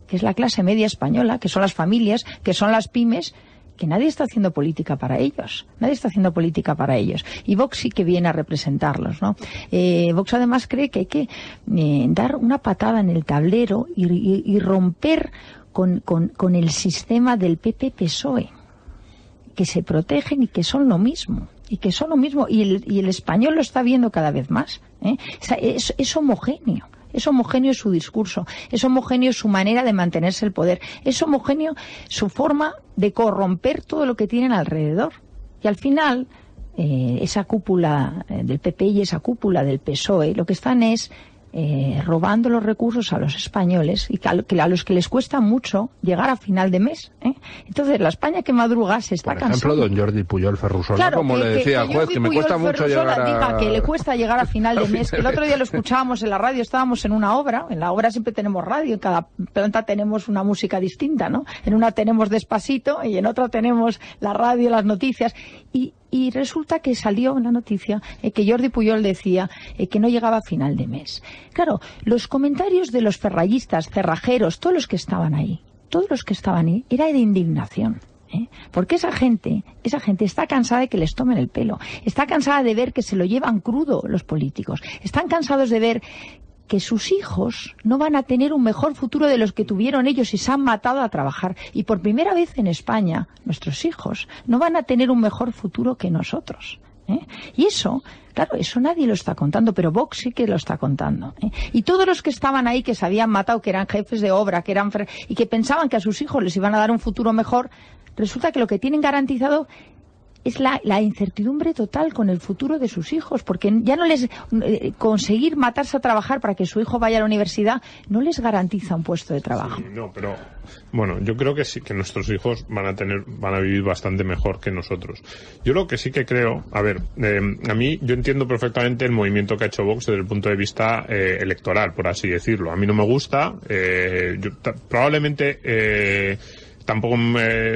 que es la clase media española, que son las familias, que son las pymes, que nadie está haciendo política para ellos. Nadie está haciendo política para ellos. Y Vox sí que viene a representarlos, ¿no? Vox además cree que hay que dar una patada en el tablero y romper con el sistema del PP-PSOE, que se protegen y que son lo mismo. Y el español lo está viendo cada vez más. Es homogéneo. Es homogéneo su discurso, es homogéneo su manera de mantenerse el poder, es homogéneo su forma de corromper todo lo que tienen alrededor. Y al final, esa cúpula del PP y esa cúpula del PSOE, lo que están es robando los recursos a los españoles y a los que les cuesta mucho llegar a final de mes. Entonces, la España que madruga se está cansando. Por ejemplo, don Jordi Pujol Ferrusola, claro, como le decía al juez, que me cuesta mucho llegar a... diga que le cuesta llegar a final de mes, que el otro día lo escuchábamos en la radio, estábamos en una obra, en la obra siempre tenemos radio, en cada planta tenemos una música distinta, ¿no? En una tenemos Despacito y en otra tenemos la radio, las noticias, y resulta que salió una noticia que Jordi Pujol decía que no llegaba a final de mes. Claro, los comentarios de los ferrallistas, cerrajeros, todos los que estaban ahí, era de indignación. Porque esa gente está cansada de que les tomen el pelo, está cansada de ver que se lo llevan crudo los políticos, están cansados de ver que sus hijos no van a tener un mejor futuro de los que tuvieron ellos y se han matado a trabajar. Y por primera vez en España, nuestros hijos no van a tener un mejor futuro que nosotros. Y eso, claro, eso nadie lo está contando, pero Vox sí que lo está contando. Y todos los que estaban ahí, que se habían matado, que eran jefes de obra, y que pensaban que a sus hijos les iban a dar un futuro mejor, resulta que lo que tienen garantizado es la incertidumbre total con el futuro de sus hijos, porque ya no les conseguir matarse a trabajar para que su hijo vaya a la universidad no les garantiza un puesto de trabajo. Sí, no, pero bueno, yo creo que sí, que nuestros hijos van a vivir bastante mejor que nosotros. Yo lo que sí que creo, a mí yo entiendo perfectamente el movimiento que ha hecho Vox desde el punto de vista electoral, por así decirlo. A mí no me gusta, probablemente tampoco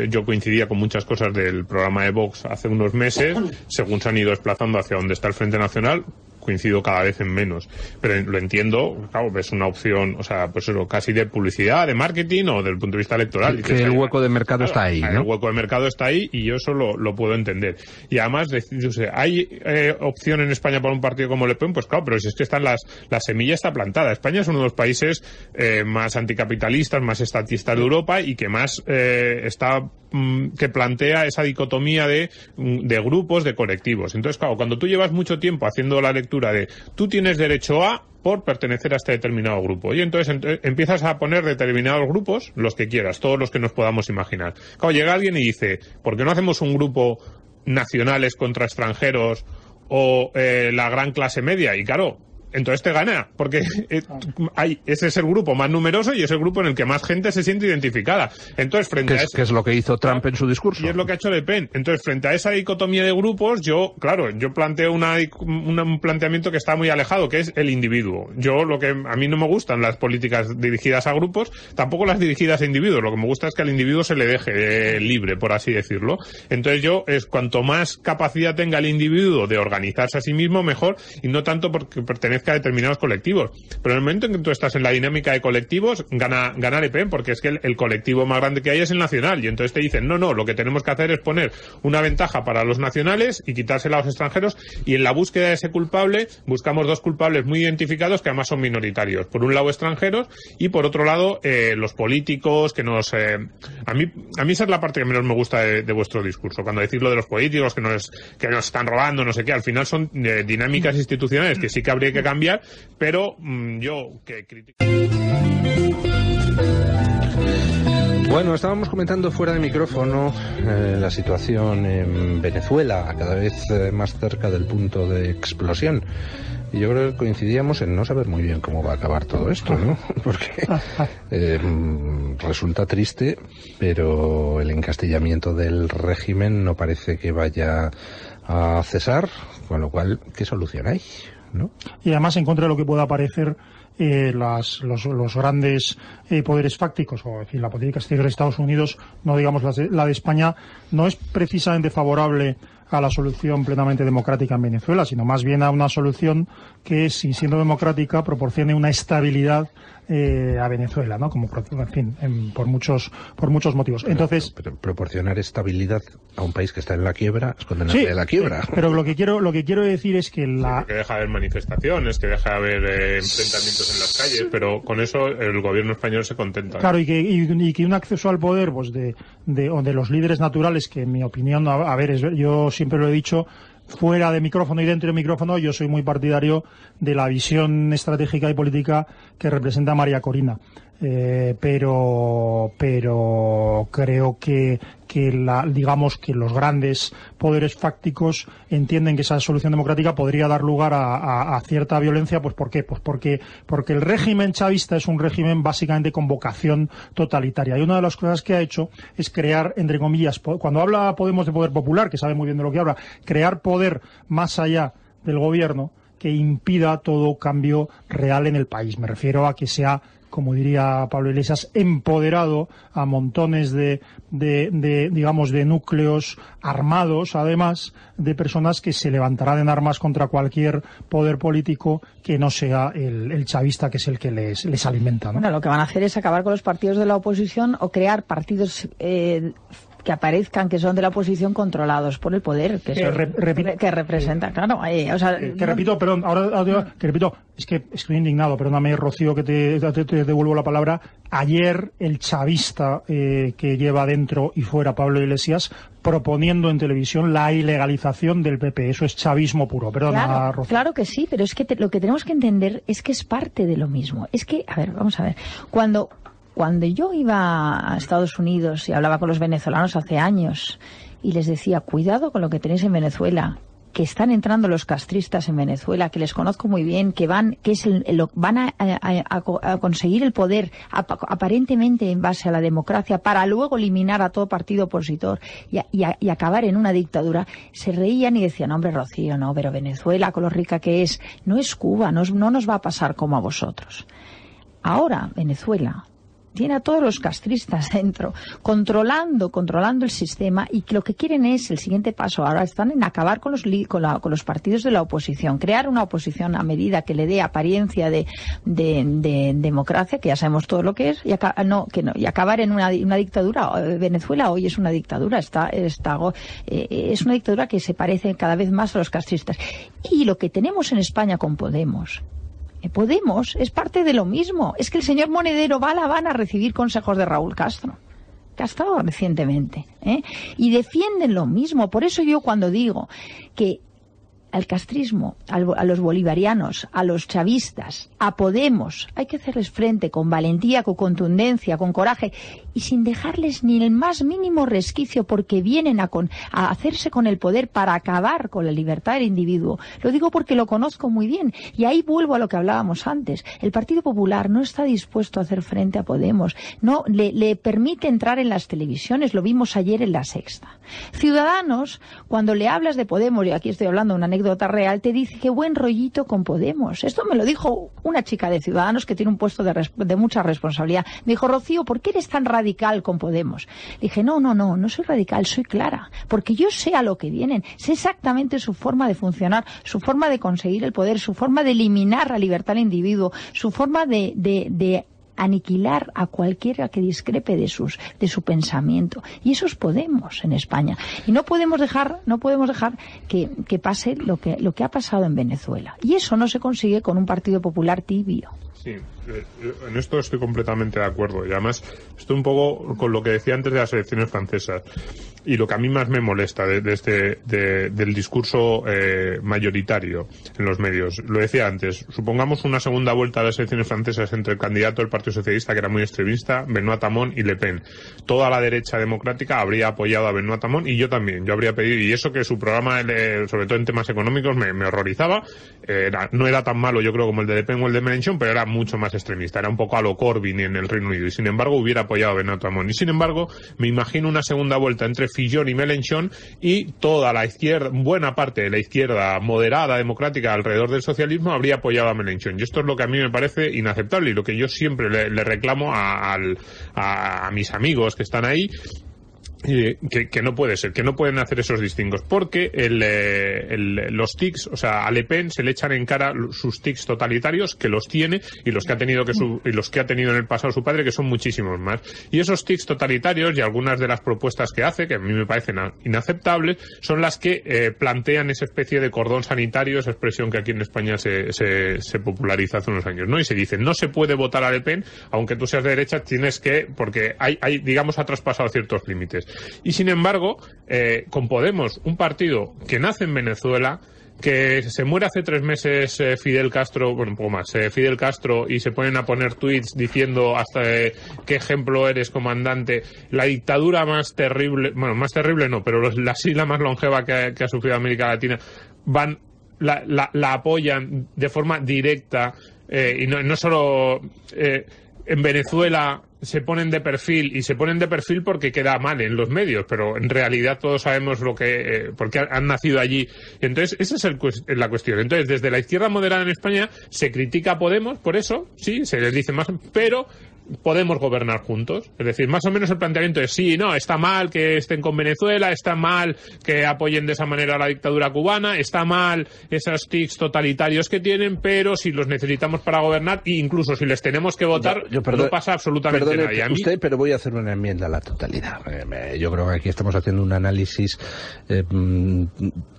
yo coincidía con muchas cosas del programa de Vox hace unos meses, según se han ido desplazando hacia donde está el Frente Nacional, coincido cada vez en menos, pero lo entiendo, claro, es una opción, o sea, pues eso, casi de publicidad, de marketing o del punto de vista electoral. Que el hueco de mercado está ahí, ¿no? El hueco de mercado está ahí y yo eso lo puedo entender. Y además, ¿hay opción en España para un partido como Le Pen? Pues claro, pero si es que la semilla está plantada. España es uno de los países más anticapitalistas, más estatistas de Europa y que más que plantea esa dicotomía de grupos, de colectivos. Entonces, claro, cuando tú llevas mucho tiempo haciendo la lectura de tú tienes derecho a por pertenecer a este determinado grupo. Y entonces empiezas a poner determinados grupos, los que quieras, todos los que nos podamos imaginar. Claro, llega alguien y dice, ¿por qué no hacemos un grupo nacionales contra extranjeros o la gran clase media? Y claro, entonces te gana, porque ese es el grupo más numeroso y es el grupo en el que más gente se siente identificada. Entonces, frente a eso, que es lo que hizo Trump en su discurso. Y es lo que ha hecho Le Pen. Entonces, frente a esa dicotomía de grupos, yo planteo un planteamiento que está muy alejado, que es el individuo. A mí no me gustan las políticas dirigidas a grupos, tampoco las dirigidas a individuos. Lo que me gusta es que al individuo se le deje libre, por así decirlo. Entonces cuanto más capacidad tenga el individuo de organizarse a sí mismo, mejor, y no tanto porque pertenezca a determinados colectivos. Pero en el momento en que tú estás en la dinámica de colectivos, gana Le Pen, porque es que el colectivo más grande que hay es el nacional, y entonces te dicen, no, lo que tenemos que hacer es poner una ventaja para los nacionales y quitársela a los extranjeros, y en la búsqueda de ese culpable, buscamos dos culpables muy identificados que además son minoritarios. Por un lado extranjeros, y por otro lado los políticos, que a mí esa es la parte que menos me gusta de vuestro discurso, cuando decís lo de los políticos que nos están robando, no sé qué, al final son dinámicas institucionales que sí que habría que cambiar, pero yo que critico. Bueno, estábamos comentando fuera de micrófono la situación en Venezuela, cada vez más cerca del punto de explosión. Y yo creo que coincidíamos en no saber muy bien cómo va a acabar todo esto, ¿no? Porque resulta triste, pero el encastillamiento del régimen no parece que vaya a cesar, con lo cual, ¿qué solución hay? ¿No? Y además, en contra de lo que pueda parecer, los grandes poderes fácticos, o en fin, la política exterior de Estados Unidos, no digamos la de España, no es precisamente favorable a la solución plenamente democrática en Venezuela, sino más bien a una solución que, sin siendo democrática, proporcione una estabilidad a Venezuela, ¿no? Como, en fin, por muchos motivos. Entonces, pero proporcionar estabilidad a un país que está en la quiebra es condenarle a la quiebra. Pero lo que quiero decir es que que deja de haber manifestaciones, que deja de haber enfrentamientos en las calles, pero con eso el gobierno español se contenta. Claro, y que un acceso al poder, pues de los líderes naturales, que en mi opinión, yo siempre lo he dicho, fuera de micrófono y dentro de micrófono, yo soy muy partidario de la visión estratégica y política que representa María Corina. Pero creo que digamos que los grandes poderes fácticos entienden que esa solución democrática podría dar lugar a cierta violencia. Pues ¿por qué? Pues porque el régimen chavista es un régimen básicamente con vocación totalitaria, y una de las cosas que ha hecho es crear, entre comillas, cuando habla Podemos de poder popular, que sabe muy bien de lo que habla, crear poder más allá del gobierno que impida todo cambio real en el país. Me refiero a que sea, como diría Pablo Iglesias, empoderado a montones de núcleos armados, además, de personas que se levantarán en armas contra cualquier poder político que no sea el chavista, que es el que les alimenta, ¿no? Bueno, lo que van a hacer es acabar con los partidos de la oposición o crear partidos que aparezcan que son de la oposición controlados por el poder que representan, claro. Repito, es que estoy indignado, perdóname, Rocío, que te devuelvo la palabra. Ayer el chavista que lleva dentro y fuera Pablo Iglesias proponiendo en televisión la ilegalización del PP. Eso es chavismo puro. Perdona, Rocío. Claro que sí, pero es que lo que tenemos que entender es que es parte de lo mismo. Es que, a ver, vamos a ver, Cuando yo iba a Estados Unidos y hablaba con los venezolanos hace años y les decía, cuidado con lo que tenéis en Venezuela, que están entrando los castristas en Venezuela, que les conozco muy bien, que van a conseguir el poder aparentemente en base a la democracia para luego eliminar a todo partido opositor y acabar en una dictadura, se reían y decían, hombre, Rocío, no, pero Venezuela, con lo rica que es, no es Cuba, no nos va a pasar como a vosotros. Ahora, Venezuela tiene a todos los castristas dentro, controlando el sistema, y que lo que quieren es el siguiente paso. Ahora están en acabar con los partidos de la oposición, crear una oposición a medida que le dé apariencia de democracia, que ya sabemos todo lo que es, y acabar en una dictadura. Venezuela hoy es una dictadura, es una dictadura que se parece cada vez más a los castristas. Y lo que tenemos en España con Podemos es parte de lo mismo. Es que el señor Monedero va a La Habana a recibir consejos de Raúl Castro, que ha estado recientemente, y defienden lo mismo. Por eso yo, cuando digo que al castrismo, a los bolivarianos, a los chavistas, a Podemos, hay que hacerles frente con valentía, con contundencia, con coraje, y sin dejarles ni el más mínimo resquicio, porque vienen a hacerse con el poder para acabar con la libertad del individuo. Lo digo porque lo conozco muy bien, y ahí vuelvo a lo que hablábamos antes. El Partido Popular no está dispuesto a hacer frente a Podemos, no le permite entrar en las televisiones, lo vimos ayer en La Sexta. Ciudadanos, cuando le hablas de Podemos, y aquí estoy hablando de una anécdota real, te dice que buen rollito con Podemos. Esto me lo dijo una chica de Ciudadanos que tiene un puesto de mucha responsabilidad. Me dijo, Rocío, ¿por qué eres tan radical con Podemos? Le dije, no soy radical, soy clara, porque yo sé a lo que vienen, sé exactamente su forma de funcionar, su forma de conseguir el poder, su forma de eliminar la libertad del individuo, su forma de aniquilar a cualquiera que discrepe de su pensamiento. Y eso es Podemos en España. Y no podemos dejar que pase lo que ha pasado en Venezuela. Y eso no se consigue con un Partido Popular tibio. Sí, en esto estoy completamente de acuerdo. Y además, estoy un poco con lo que decía antes de las elecciones francesas. Y lo que a mí más me molesta del discurso mayoritario en los medios. Lo decía antes, supongamos una segunda vuelta de las elecciones francesas entre el candidato del Partido Socialista, que era muy extremista, Benoît Hamon, y Le Pen. Toda la derecha democrática habría apoyado a Benoît Hamon, y yo también. Yo habría pedido, y eso que su programa, sobre todo en temas económicos, me horrorizaba. No era tan malo, yo creo, como el de Le Pen o el de Mélenchon, pero era mucho más extremista. Era un poco a lo Corbyn en el Reino Unido. Y sin embargo, hubiera apoyado a Benoît Hamon. Y sin embargo, me imagino una segunda vuelta entre Fillon y Mélenchon, y toda la izquierda, buena parte de la izquierda moderada, democrática, alrededor del socialismo, habría apoyado a Mélenchon. Y esto es lo que a mí me parece inaceptable, y lo que yo siempre le reclamo a mis amigos que están ahí, que no puede ser, que no pueden hacer esos distingos, porque los tics, o sea, a Le Pen se le echan en cara sus tics totalitarios, que los tiene, y los que ha tenido en el pasado su padre, que son muchísimos más. Y esos tics totalitarios, y algunas de las propuestas que hace, que a mí me parecen inaceptables, son las que plantean esa especie de cordón sanitario, esa expresión que aquí en España se populariza hace unos años, ¿no? Y se dice, no se puede votar a Le Pen, aunque tú seas de derecha, tienes que, porque digamos, ha traspasado ciertos límites. Y sin embargo, con Podemos, un partido que nace en Venezuela, que se muere hace 3 meses Fidel Castro, bueno, un poco más, Fidel Castro, y se ponen a poner tweets diciendo hasta qué ejemplo eres, comandante, la dictadura más terrible, bueno, más terrible no, pero la sigla más longeva que ha sufrido América Latina, la apoyan de forma directa, y no solo en Venezuela se ponen de perfil, y se ponen de perfil porque queda mal en los medios, pero en realidad todos sabemos porque han nacido allí. Entonces, esa es la cuestión. Entonces, desde la izquierda moderada en España se critica a Podemos, por eso, sí, se les dice más, pero podemos gobernar juntos. Es decir, más o menos el planteamiento es sí, no, está mal que estén con Venezuela, está mal que apoyen de esa manera a la dictadura cubana, está mal esos tics totalitarios que tienen, pero si los necesitamos para gobernar, e incluso si les tenemos que votar, no pasa absolutamente nada. Pero voy a hacer una enmienda a la totalidad. Yo creo que aquí estamos haciendo un análisis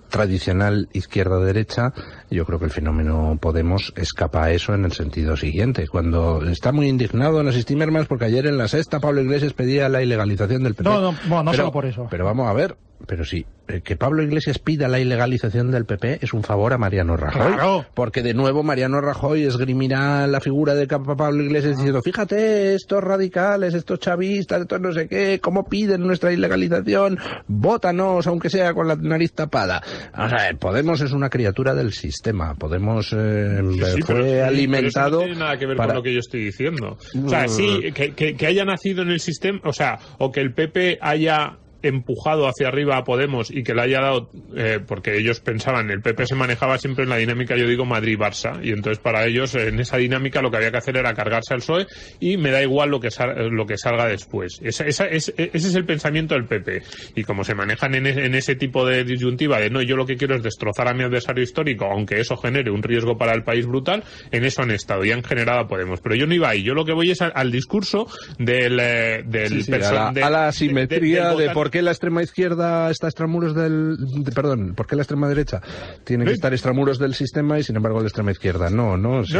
tradicional izquierda-derecha. Yo creo que el fenómeno Podemos escapa a eso en el sentido siguiente. Cuando está muy indignado Narcís Timmermans porque ayer en La Sexta Pablo Iglesias pedía la ilegalización del PP. No solo por eso. Pero vamos a ver, pero sí, que Pablo Iglesias pida la ilegalización del PP es un favor a Mariano Rajoy. Claro. Porque de nuevo Mariano Rajoy esgrimirá la figura de Pablo Iglesias diciendo, fíjate, estos radicales, estos chavistas, estos no sé qué, cómo piden nuestra ilegalización, vótanos aunque sea con la nariz tapada. O sea, Podemos es una criatura del sistema. Podemos fue alimentado. Pero eso no tiene nada que ver con lo que yo estoy diciendo. O sea, sí, que haya nacido en el sistema, o sea, o que el PP haya empujado hacia arriba a Podemos y que le haya dado, porque ellos pensaban, el PP se manejaba siempre en la dinámica, yo digo Madrid-Barça, y entonces para ellos en esa dinámica lo que había que hacer era cargarse al PSOE y me da igual lo que salga después. Ese es el pensamiento del PP, y como se manejan en ese tipo de disyuntiva de no, yo lo que quiero es destrozar a mi adversario histórico, aunque eso genere un riesgo para el país brutal, en eso han estado y han generado a Podemos. Pero yo no iba ahí, yo lo que voy es al discurso a la asimetría de por qué la extrema izquierda está extramuros ¿por qué la extrema derecha tiene que estar extramuros del sistema y sin embargo la extrema izquierda no? Sí,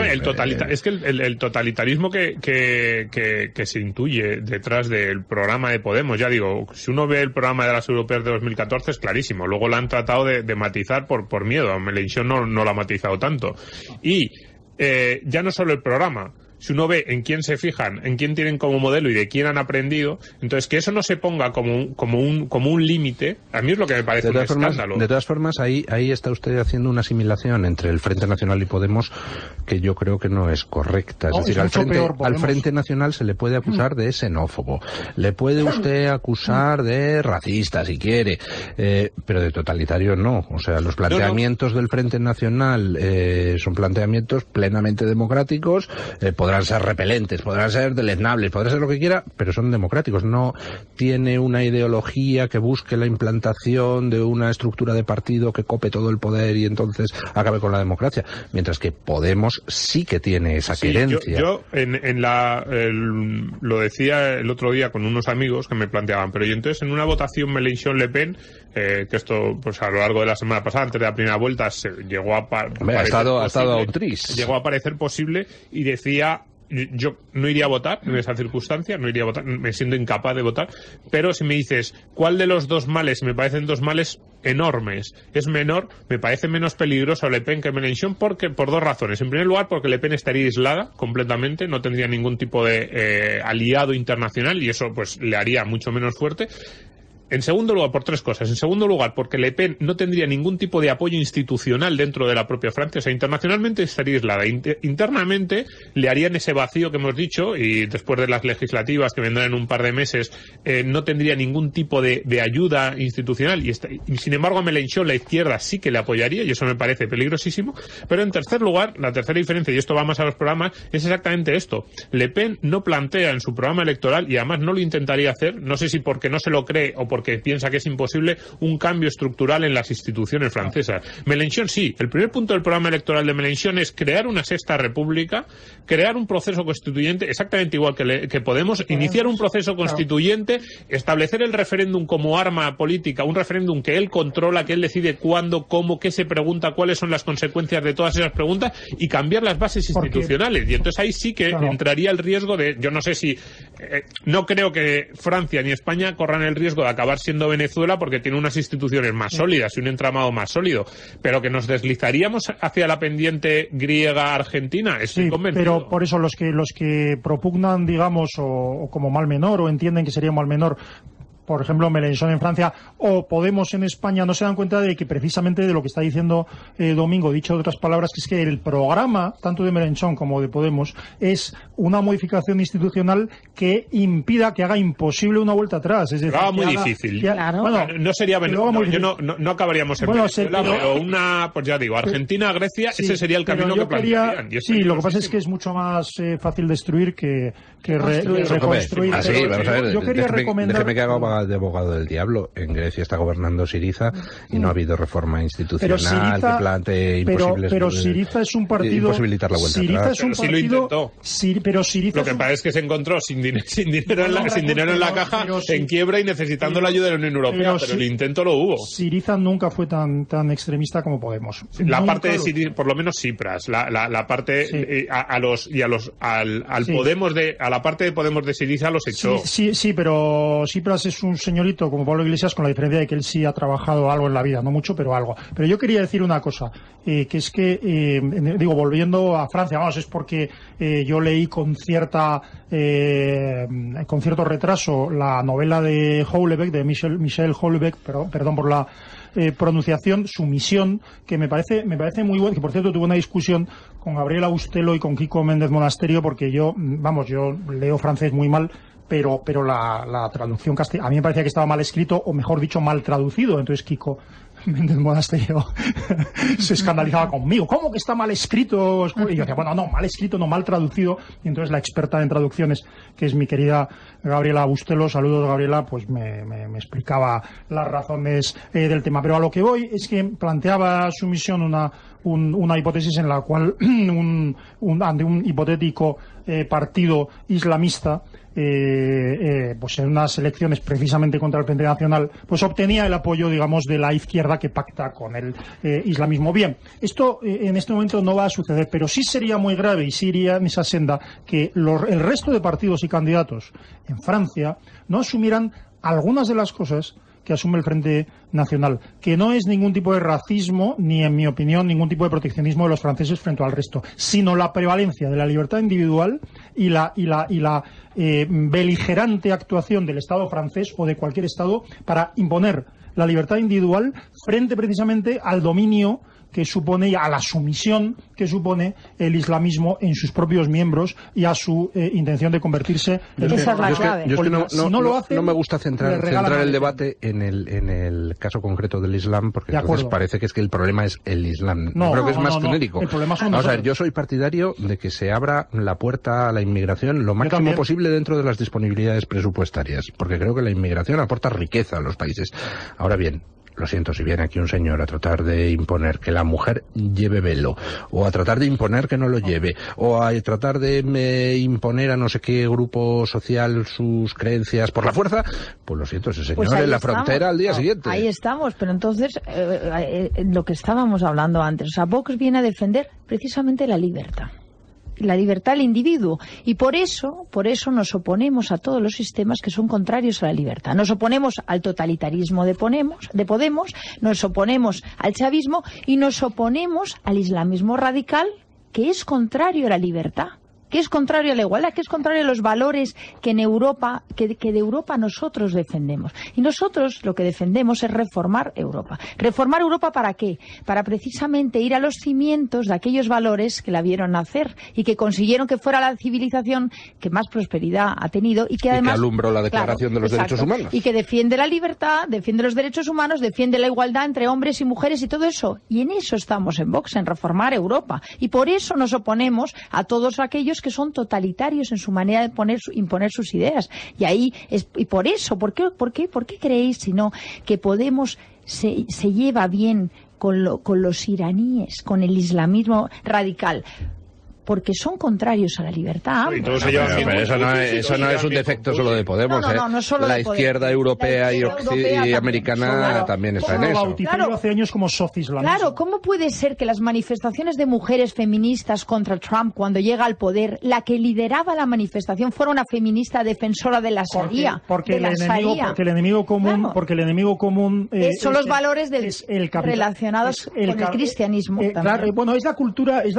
es que el totalitarismo que se intuye detrás del programa de Podemos, ya digo, si uno ve el programa de las europeas de 2014 es clarísimo, luego lo han tratado de matizar por miedo, Mélenchon no lo ha matizado tanto, y ya no solo el programa, si uno ve en quién se fijan, en quién tienen como modelo y de quién han aprendido, entonces que eso no se ponga como un límite, a mí es lo que me parece un escándalo. De todas formas, ahí está usted haciendo una asimilación entre el Frente Nacional y Podemos que yo creo que no es correcta. Es decir, al Frente Nacional se le puede acusar de xenófobo, le puede usted acusar de racista si quiere, pero de totalitario no. O sea, los planteamientos del Frente Nacional son planteamientos plenamente democráticos, podrá podrán ser repelentes, podrán ser deleznables, podrán ser lo que quiera, pero son democráticos. No tiene una ideología que busque la implantación de una estructura de partido que cope todo el poder y entonces acabe con la democracia. Mientras que Podemos sí que tiene esa querencia. Yo lo decía el otro día con unos amigos que me planteaban, pero y entonces en una votación Mélenchon-Le Pen, que esto pues a lo largo de la semana pasada, antes de la primera vuelta, llegó a parecer posible, y decía: yo no iría a votar en esa circunstancia, no iría a votar, me siento incapaz de votar, pero si me dices cuál de los dos males, me parecen dos males enormes, es menor, me parece menos peligroso Le Pen que Mélenchon, porque por dos razones. En primer lugar, porque Le Pen estaría aislada completamente, no tendría ningún tipo de aliado internacional, y eso pues le haría mucho menos fuerte. En segundo lugar, por tres cosas. En segundo lugar, porque Le Pen no tendría ningún tipo de apoyo institucional dentro de la propia Francia. O sea, internacionalmente estaría aislada. Internamente le harían ese vacío que hemos dicho, y después de las legislativas que vendrán en un par de meses, no tendría ningún tipo de ayuda institucional. Y sin embargo, a Mélenchon la izquierda sí que le apoyaría, y eso me parece peligrosísimo. Pero en tercer lugar, la tercera diferencia, y esto va más a los programas, es exactamente esto. Le Pen no plantea en su programa electoral, y además no lo intentaría hacer, no sé si porque no se lo cree o porque piensa que es imposible, un cambio estructural en las instituciones francesas. Mélenchon sí. El primer punto del programa electoral de Mélenchon es crear una sexta república, crear un proceso constituyente, exactamente igual que Podemos, iniciar un proceso constituyente, establecer el referéndum como arma política, un referéndum que él controla, que él decide cuándo, cómo, qué se pregunta, cuáles son las consecuencias de todas esas preguntas, y cambiar las bases institucionales. Y entonces ahí sí que entraría el riesgo de, yo no sé si, no creo que Francia ni España corran el riesgo de acabar siendo Venezuela, porque tiene unas instituciones más sólidas y un entramado más sólido, pero que nos deslizaríamos hacia la pendiente griega-argentina, estoy convencido. Pero por eso los que propugnan, digamos, o como mal menor, o entienden que sería mal menor, por ejemplo, Mélenchon en Francia o Podemos en España, no se dan cuenta de que precisamente de lo que está diciendo Domingo, dicho de otras palabras, que es que el programa, tanto de Mélenchon como de Podemos, es una modificación institucional que impida, que haga imposible una vuelta atrás. Es decir, muy difícil. Bueno, no sería Venezuela, no acabaríamos en Venezuela, pero una, pues ya digo, Argentina, Grecia, ese sería el camino que plantearían. Sí, lo que pasa es que es mucho más fácil destruir que reconstruir. Vamos a ver, yo quería recomendar... Déjeme que haga de abogado del diablo. En Grecia está gobernando Syriza y no ha habido reforma institucional que plantee imposibles. Pero Syriza es un partido. Imposibilitar la vuelta Syriza atrás. Es un partido, sí lo intentó. Pero Syriza lo que pasa es que se encontró sin dinero en la caja, en quiebra y necesitando la ayuda de la Unión Europea. Pero el intento lo hubo. Syriza nunca fue tan extremista como Podemos. La parte de Syriza, por lo menos Tsipras, la parte al Podemos a la parte de Podemos de Syriza los echó. Sí, pero Tsipras es un señorito como Pablo Iglesias, con la diferencia de que él sí ha trabajado algo en la vida, no mucho, pero algo. Pero yo quería decir una cosa, que es que, volviendo a Francia, es porque yo leí con cierto retraso la novela de Houellebecq, de Michel Houellebecq, perdón por la pronunciación, Su misión, que me parece muy buena, que por cierto tuve una discusión con Gabriela Bustelo y con Kiko Méndez Monasterio, porque yo leo francés muy mal, pero la traducción castellana, a mí me parecía que estaba mal escrito, o mejor dicho, mal traducido. Entonces Kiko Méndez Monasterio se escandalizaba conmigo. ¿Cómo que está mal escrito? Y yo decía, no, mal escrito, no, mal traducido. Y entonces la experta en traducciones, que es mi querida Gabriela Bustelo, saludos Gabriela, pues me explicaba las razones del tema. Pero a lo que voy es que planteaba Su misión una hipótesis en la cual ante un hipotético partido islamista, pues en unas elecciones precisamente contra el Frente Nacional, pues obtenía el apoyo, digamos, de la izquierda que pacta con el islamismo. Bien, esto en este momento no va a suceder, pero sí sería muy grave y sí iría en esa senda que el resto de partidos y candidatos en Francia no asumieran algunas de las cosas que asume el Frente Nacional, que no es ningún tipo de racismo, ni en mi opinión ningún tipo de proteccionismo de los franceses frente al resto, sino la prevalencia de la libertad individual y la beligerante actuación del Estado francés o de cualquier Estado para imponer la libertad individual frente precisamente al dominio que supone y a la sumisión que supone el islamismo en sus propios miembros y a su intención de convertirse en Esa es la clave. Yo es que no me gusta centrar el debate en el caso concreto del Islam, porque entonces parece que es que el problema es el Islam. No, creo que es más genérico. El problema son Vamos a ver, yo soy partidario de que se abra la puerta a la inmigración lo máximo posible dentro de las disponibilidades presupuestarias, porque creo que la inmigración aporta riqueza a los países. Ahora bien, lo siento, si viene aquí un señor a tratar de imponer que la mujer lleve velo, o a tratar de imponer que no lo lleve, o a tratar de imponer a no sé qué grupo social sus creencias por la fuerza, pues lo siento, ese señor en la frontera al día siguiente. Ahí estamos, pero entonces, lo que estábamos hablando antes, o sea, Vox viene a defender precisamente la libertad del individuo, y por eso nos oponemos a todos los sistemas que son contrarios a la libertad. Nos oponemos al totalitarismo de Podemos, nos oponemos al chavismo y nos oponemos al islamismo radical, que es contrario a la libertad, que es contrario a la igualdad, que es contrario a los valores que en Europa, que de Europa nosotros defendemos. Y nosotros lo que defendemos es reformar Europa. ¿Reformar Europa para qué? Para precisamente ir a los cimientos de aquellos valores que la vieron nacer y que consiguieron que fuera la civilización que más prosperidad ha tenido y que además... que alumbró la Declaración de los Derechos Humanos. Y que defiende la libertad, defiende los derechos humanos, defiende la igualdad entre hombres y mujeres y todo eso. Y en eso estamos en Vox, en reformar Europa. Y por eso nos oponemos a todos aquellos que son totalitarios en su manera de imponer sus ideas. Y por eso, ¿por qué creéis, sino que Podemos se lleva bien con los iraníes, con el islamismo radical? Porque son contrarios a la libertad. Eso no es un defecto solo de Podemos. No solo la de izquierda europea y americana también está en eso. Claro, hace años como socislamista. Claro, ¿cómo puede ser que las manifestaciones de mujeres feministas contra Trump cuando llega al poder, la que lideraba la manifestación fuera una feminista defensora de la Sharia? Porque el enemigo común son los valores relacionados con el cristianismo. Es la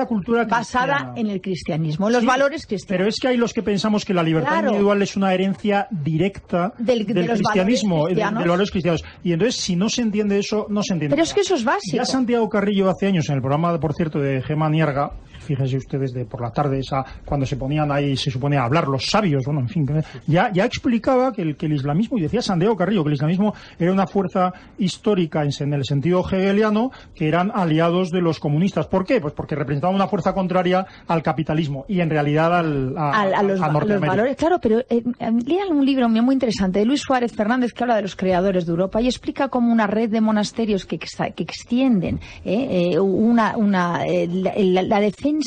cultura basada en el cristianismo, en los valores cristianos. Pero es que hay los que pensamos que la libertad individual es una herencia directa del cristianismo, de los valores cristianos. Y entonces, si no se entiende eso, no se entiende. Pero es que eso es básico. Ya Santiago Carrillo hace años, en el programa, por cierto, de Gemma Nierga, fíjense ustedes, por la tarde, cuando se ponían ahí, se supone, a hablar los sabios, bueno, en fin, ya explicaba que el islamismo, y decía Santiago Carrillo, que el islamismo era una fuerza histórica en el sentido hegeliano, que eran aliados de los comunistas. ¿Por qué? Pues porque representaban una fuerza contraria al capitalismo y en realidad a los valores. Claro, pero lean un libro muy interesante de Luis Suárez Fernández que habla de los creadores de Europa y explica cómo una red de monasterios que extienden la defensa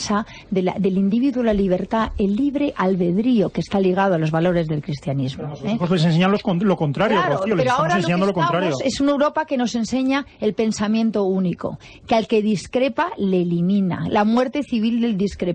del individuo, la libertad, el libre albedrío que está ligado a los valores del cristianismo. Pues les enseñan lo contrario, claro, Rocío, pero ahora lo contrario. Es una Europa que nos enseña el pensamiento único, que al que discrepa le elimina, la muerte civil del discrepante,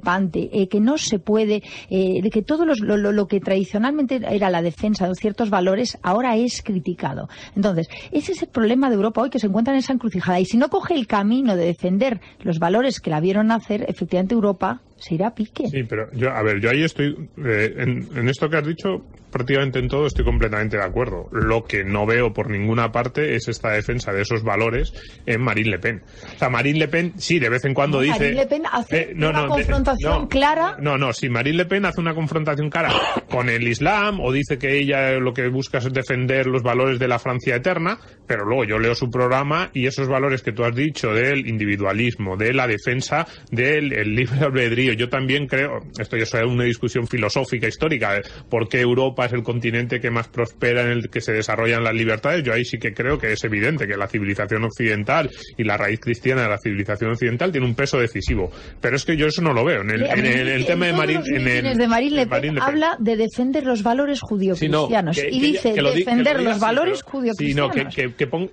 que no se puede, que todo lo que tradicionalmente era la defensa de ciertos valores ahora es criticado. Entonces, ese es el problema de Europa hoy, que se encuentra en esa encrucijada. Y si no coge el camino de defender los valores que la vieron nacer, efectivamente Europa se irá a pique. Sí, pero yo ahí estoy, en esto que has dicho, prácticamente en todo estoy completamente de acuerdo. Lo que no veo por ninguna parte es esta defensa de esos valores en Marine Le Pen. O sea, Marine Le Pen, sí, de vez en cuando dice... Marine Le Pen hace una confrontación clara... Si Marine Le Pen hace una confrontación clara con el Islam, o dice que ella lo que busca es defender los valores de la Francia eterna, pero luego yo leo su programa y esos valores que tú has dicho del individualismo, de la defensa del libre albedrío, yo también creo, esto ya es una discusión filosófica, histórica, por qué Europa es el continente que más prospera, en el que se desarrollan las libertades. Yo ahí sí que creo que es evidente que la civilización occidental y la raíz cristiana de la civilización occidental tiene un peso decisivo. Pero es que yo eso no lo veo. En el tema de Marine Le Pen habla de defender los valores judío-cristianos. Y dice defender los valores judío-cristianos.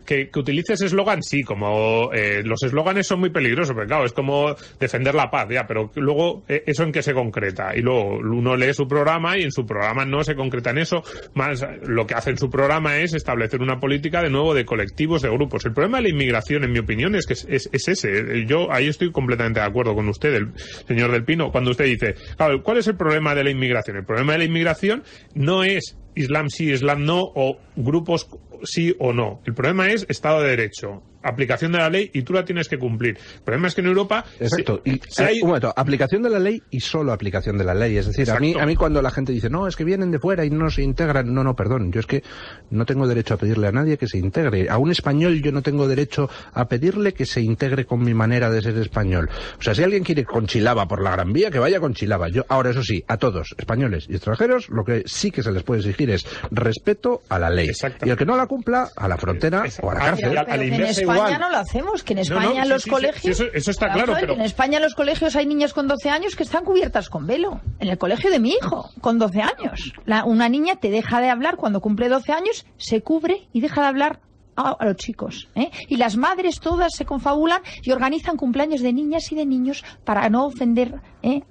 Que utilices eslogan, sí, como los eslóganes son muy peligrosos, porque claro, es como defender la paz, ya, pero luego eso en qué se concreta. Y luego uno lee su programa y en su programa no se concreta en eso, más lo que hace en su programa es establecer una política de nuevo de colectivos, de grupos. El problema de la inmigración, en mi opinión, es que es ese. Yo ahí estoy completamente de acuerdo con usted, el señor Del Pino, cuando usted dice, claro, ¿cuál es el problema de la inmigración? El problema de la inmigración no es Islam sí, Islam no, o grupos sí o no. El problema es Estado de Derecho. aplicación de la ley y tú la tienes que cumplir. El problema es que en Europa... Exacto. Un momento, aplicación de la ley y solo aplicación de la ley. Es decir, a mí cuando la gente dice, no, es que vienen de fuera y no se integran, no, perdón, yo es que no tengo derecho a pedirle a nadie que se integre. A un español yo no tengo derecho a pedirle que se integre con mi manera de ser español. O sea, si alguien quiere con Chilava por la Gran Vía, que vaya con Chilava. Yo, ahora, eso sí, a todos, españoles y extranjeros, lo que sí que se les puede exigir es respeto a la ley. Y el que no la cumpla, a la frontera o a la cárcel. Pero en España no lo hacemos, que en España los colegios... Eso está claro, pero... En España en los colegios hay niñas con 12 años que están cubiertas con velo. En el colegio de mi hijo, con 12 años. Una niña te deja de hablar cuando cumple 12 años, se cubre y deja de hablar a los chicos, ¿eh? Y las madres todas se confabulan y organizan cumpleaños de niñas y de niños para no ofender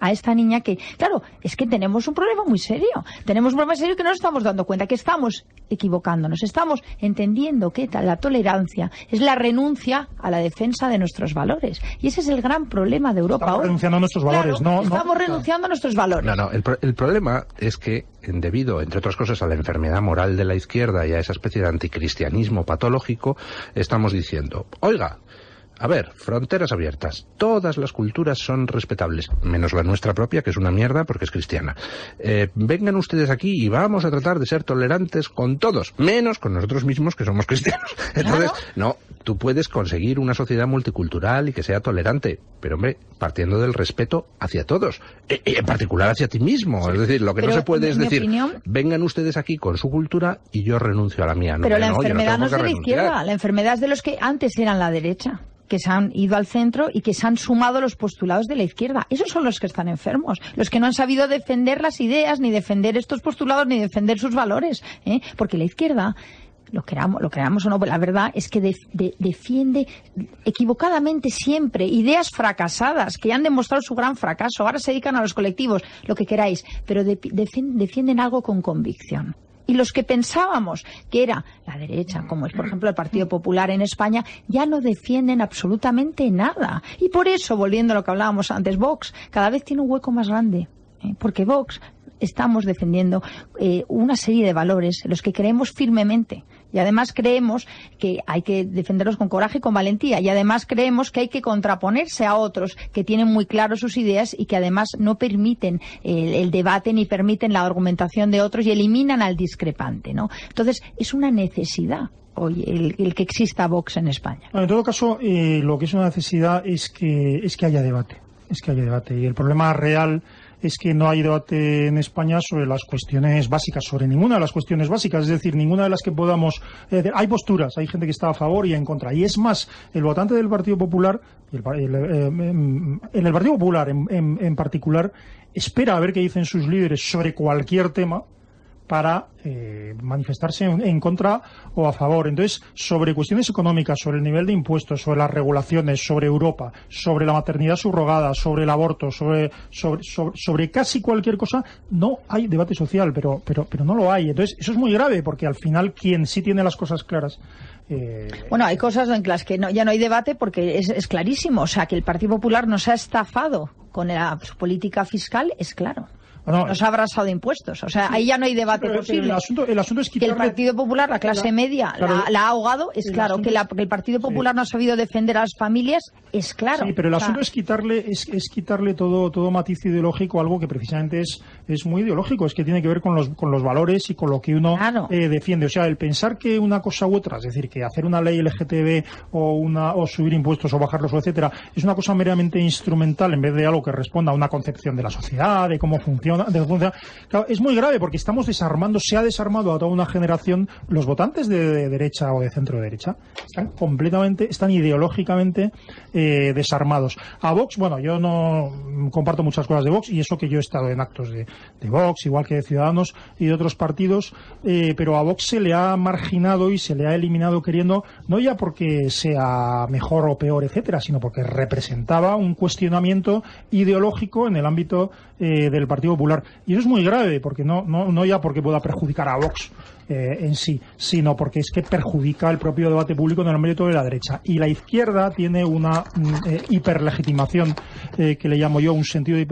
a esta niña que, claro, es que tenemos un problema muy serio. Tenemos un problema serio que no nos estamos dando cuenta, que estamos equivocándonos, estamos entendiendo que la tolerancia es la renuncia a la defensa de nuestros valores. Y ese es el gran problema de Europa estamos hoy. Renunciando a nuestros valores, claro, estamos renunciando a nuestros valores. No, el problema es que, debido, entre otras cosas, a la enfermedad moral de la izquierda y a esa especie de anticristianismo patológico, estamos diciendo, oiga, a ver, fronteras abiertas. Todas las culturas son respetables, menos la nuestra propia, que es una mierda porque es cristiana. Vengan ustedes aquí y vamos a tratar de ser tolerantes con todos, menos con nosotros mismos, que somos cristianos. Entonces, no, tú puedes conseguir una sociedad multicultural y que sea tolerante, pero hombre, partiendo del respeto hacia todos, en particular hacia ti mismo. Sí. Es decir, lo que no se puede es decir, vengan ustedes aquí con su cultura y yo renuncio a la mía. Pero la enfermedad no es de la izquierda, la enfermedad es de los que antes eran la derecha, que se han ido al centro y que se han sumado a los postulados de la izquierda. Esos son los que están enfermos, los que no han sabido defender las ideas, ni defender estos postulados, ni defender sus valores, porque la izquierda, lo queramos o no, la verdad es que defiende equivocadamente siempre ideas fracasadas que ya han demostrado su gran fracaso. Ahora se dedican a los colectivos, lo que queráis, pero defienden algo con convicción. Y los que pensábamos que era la derecha, como es por ejemplo el Partido Popular en España, ya no defienden absolutamente nada. Y por eso, volviendo a lo que hablábamos antes, Vox cada vez tiene un hueco más grande. Porque Vox estamos defendiendo una serie de valores en los que creemos firmemente. Y además creemos que hay que defenderlos con coraje y con valentía. Y además creemos que hay que contraponerse a otros que tienen muy claro sus ideas y que además no permiten el debate ni permiten la argumentación de otros y eliminan al discrepante, ¿no? Entonces, es una necesidad hoy el que exista Vox en España. Bueno, en todo caso, lo que es una necesidad es que haya debate. Es que haya debate. Y el problema real es que no hay debate en España sobre las cuestiones básicas, sobre ninguna de las cuestiones básicas, es decir, ninguna de las que podamos... hay posturas, hay gente que está a favor y en contra. Y es más, el votante del Partido Popular, en el Partido Popular en particular, espera a ver qué dicen sus líderes sobre cualquier tema para manifestarse en contra o a favor. Entonces, sobre cuestiones económicas, sobre el nivel de impuestos, sobre las regulaciones, sobre Europa, sobre la maternidad subrogada, sobre el aborto, sobre casi cualquier cosa, no hay debate social, pero no lo hay. Entonces, eso es muy grave, porque al final quien sí tiene las cosas claras... Bueno, hay cosas en las que ya no hay debate porque es clarísimo. O sea, que el Partido Popular nos ha estafado con su política fiscal, es claro. No, nos ha abrasado de impuestos. O sea, sí, ahí ya no hay debate posible. El asunto es quitarle... Que el Partido Popular, la clase media, la ha ahogado, es claro. Que el Partido Popular no ha sabido defender a las familias, es claro. Sí, pero el asunto es quitarle todo matiz ideológico, algo que precisamente es muy ideológico, es que tiene que ver con los valores y con lo que uno defiende. O sea, el pensar que una cosa u otra, es decir, que hacer una ley LGTB o subir impuestos o bajarlos, etcétera, es una cosa meramente instrumental en vez de algo que responda a una concepción de la sociedad, de cómo funciona. Claro, es muy grave porque se ha desarmado a toda una generación. Los votantes de derecha o de centro derecha están ideológicamente desarmados. A Vox, bueno, yo no comparto muchas cosas de Vox y eso que yo he estado en actos de Vox, igual que de Ciudadanos y de otros partidos, pero a Vox se le ha marginado y se le ha eliminado queriendo, no ya porque sea mejor o peor, etcétera, sino porque representaba un cuestionamiento ideológico en el ámbito del Partido Popular. Y eso es muy grave, porque no ya porque pueda perjudicar a Vox en sí, sino porque es que perjudica el propio debate público en el ámbito de la derecha. Y la izquierda tiene una hiperlegitimación, que le llamo yo, un sentido de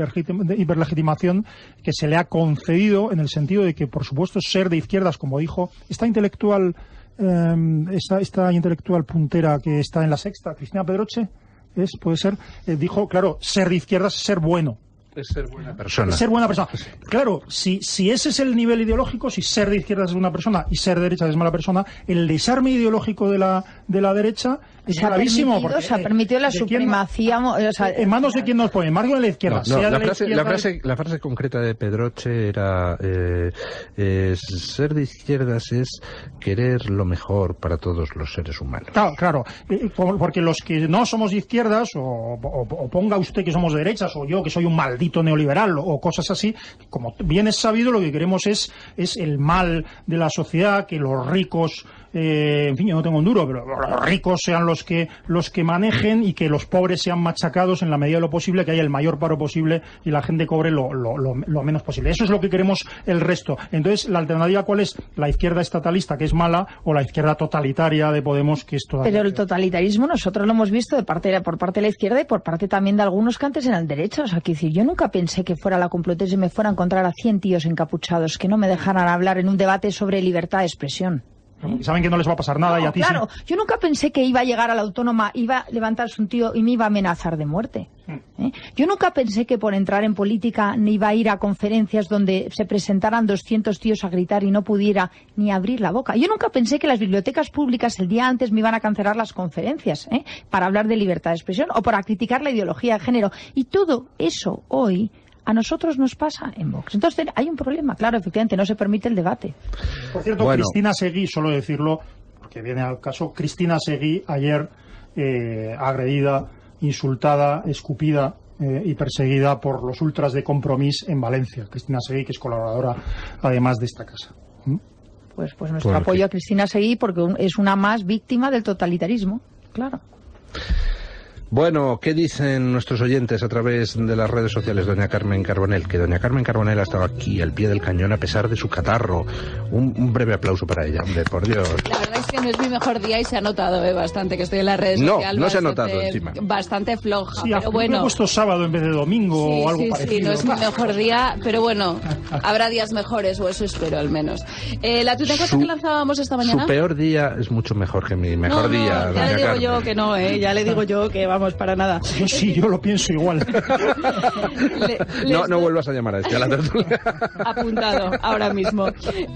hiperlegitimación que se le ha concedido en el sentido de que, por supuesto, ser de izquierdas, como dijo esta intelectual esta intelectual puntera que está en La Sexta, Cristina Pedroche, puede ser, dijo, claro, ser de izquierdas es ser bueno. Es ser buena persona. Ser buena persona. Claro, si ese es el nivel ideológico, si ser de izquierdas es buena persona y ser de derecha es mala persona, el desarme ideológico de la derecha es gravísimo. Se ha permitido la supremacía. ¿En manos de quién nos pone? ¿En manos de la izquierda? La frase concreta de Pedroche era ser de izquierdas es querer lo mejor para todos los seres humanos. Claro, porque los que no somos de izquierdas, o ponga usted que somos de derechas, o yo que soy un maldito neoliberal, o cosas así, como bien es sabido, lo que queremos es el mal de la sociedad, que los ricos, en fin, yo no tengo un duro, pero los ricos sean los que manejen y que los pobres sean machacados en la medida de lo posible, que haya el mayor paro posible y la gente cobre lo menos posible. Eso es lo que queremos el resto. Entonces, ¿la alternativa cuál es? La izquierda estatalista, que es mala, o la izquierda totalitaria de Podemos, que es todavía... Pero el totalitarismo nosotros lo hemos visto por parte de la izquierda y por parte también de algunos que antes eran derechos. Aquí decir, yo nunca pensé que fuera la complotez y me fuera a encontrar a 100 tíos encapuchados que no me dejaran hablar en un debate sobre libertad de expresión. Saben que no les va a pasar nada y a ti claro, sí. Yo nunca pensé que iba a llegar a la Autónoma, iba a levantarse un tío y me iba a amenazar de muerte. Yo nunca pensé que por entrar en política ni iba a ir a conferencias donde se presentaran 200 tíos a gritar y no pudiera ni abrir la boca. Yo nunca pensé que las bibliotecas públicas el día antes me iban a cancelar las conferencias para hablar de libertad de expresión o para criticar la ideología de género. Y todo eso hoy a nosotros nos pasa en Vox. Entonces hay un problema, claro, efectivamente, no se permite el debate. Por cierto, Cristina Seguí, solo decirlo, porque viene al caso, Cristina Seguí ayer agredida, insultada, escupida y perseguida por los ultras de Compromís en Valencia. Cristina Seguí, que es colaboradora además de esta casa. Pues nuestro apoyo a Cristina Seguí, porque es una más víctima del totalitarismo, claro. Bueno, ¿qué dicen nuestros oyentes a través de las redes sociales? Doña Carmen Carbonell, que doña Carmen Carbonell ha estado aquí al pie del cañón a pesar de su catarro. Un breve aplauso para ella, hombre, por Dios. La verdad es que no es mi mejor día y se ha notado bastante que estoy en las redes sociales. No se ha notado encima. Bastante floja, sí, pero bueno. He puesto sábado en vez de domingo o algo parecido. Sí, no es mi mejor día, pero bueno, habrá días mejores, o eso espero al menos. La tuitencota que lanzábamos esta mañana... Su peor día es mucho mejor que mi mejor día, doña ya le digo Carmen. yo que no, ya le digo yo que vamos, para nada. Yo lo pienso igual. No vuelvas a llamar a la tertulia. Apuntado, ahora mismo.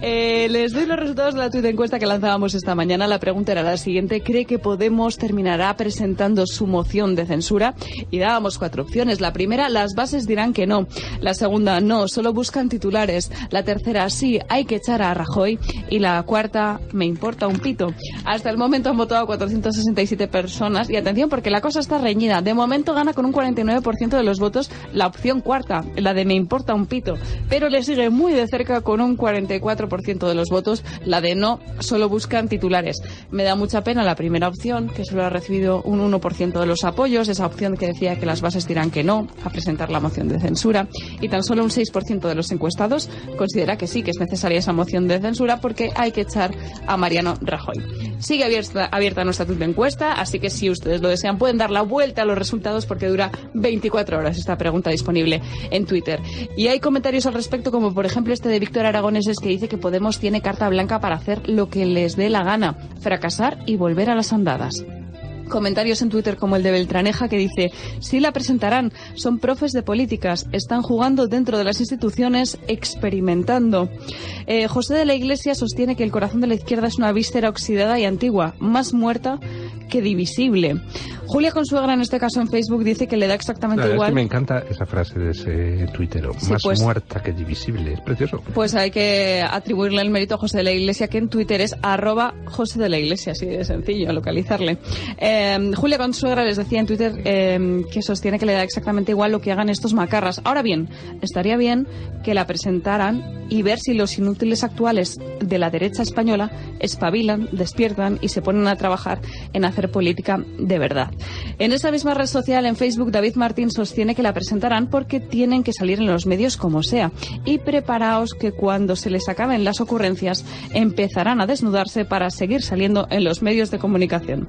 Les doy los resultados de la tuit encuesta que lanzábamos esta mañana. La pregunta era la siguiente: ¿cree que Podemos terminará presentando su moción de censura? Y dábamos 4 opciones. La primera, las bases dirán que no. La segunda, no, solo buscan titulares. La tercera, sí, hay que echar a Rajoy. Y la cuarta, me importa un pito. Hasta el momento han votado 467 personas. Y atención, porque la cosa está reñida. De momento gana con un 49% de los votos la opción cuarta, la de me importa un pito, pero le sigue muy de cerca con un 44% de los votos la de no, solo buscan titulares. Me da mucha pena la primera opción, que solo ha recibido un 1% de los apoyos, esa opción que decía que las bases dirán que no a presentar la moción de censura, y tan solo un 6% de los encuestados considera que sí, que es necesaria esa moción de censura porque hay que echar a Mariano Rajoy. Sigue abierta nuestra tuit de encuesta, así que si ustedes lo desean pueden dar la vuelta a los resultados porque dura 24 horas esta pregunta disponible en Twitter. Y hay comentarios al respecto, como por ejemplo este de Víctor Aragoneses, que dice que Podemos tiene carta blanca para hacer lo que les dé la gana, fracasar y volver a las andadas. Comentarios en Twitter como el de Beltraneja, que dice: sí la presentarán, son profes de políticas, están jugando dentro de las instituciones, experimentando. José de la Iglesia sostiene que el corazón de la izquierda es una víscera oxidada y antigua, más muerta que divisible. Julia Consuegra, en este caso en Facebook, dice que le da exactamente igual. Es que me encanta esa frase de ese tuitero, sí, más muerta que divisible, es precioso. Pues hay que atribuirle el mérito a José de la Iglesia, que en Twitter es @José de la Iglesia, así de sencillo localizarle. Julia Consuegra les decía en Twitter que sostiene que le da exactamente igual lo que hagan estos macarras. Ahora bien, estaría bien que la presentaran y ver si los inútiles actuales de la derecha española espabilan, despiertan y se ponen a trabajar en hacer política de verdad. En esa misma red social, en Facebook, David Martín sostiene que la presentarán porque tienen que salir en los medios como sea. Y preparaos que cuando se les acaben las ocurrencias empezarán a desnudarse para seguir saliendo en los medios de comunicación.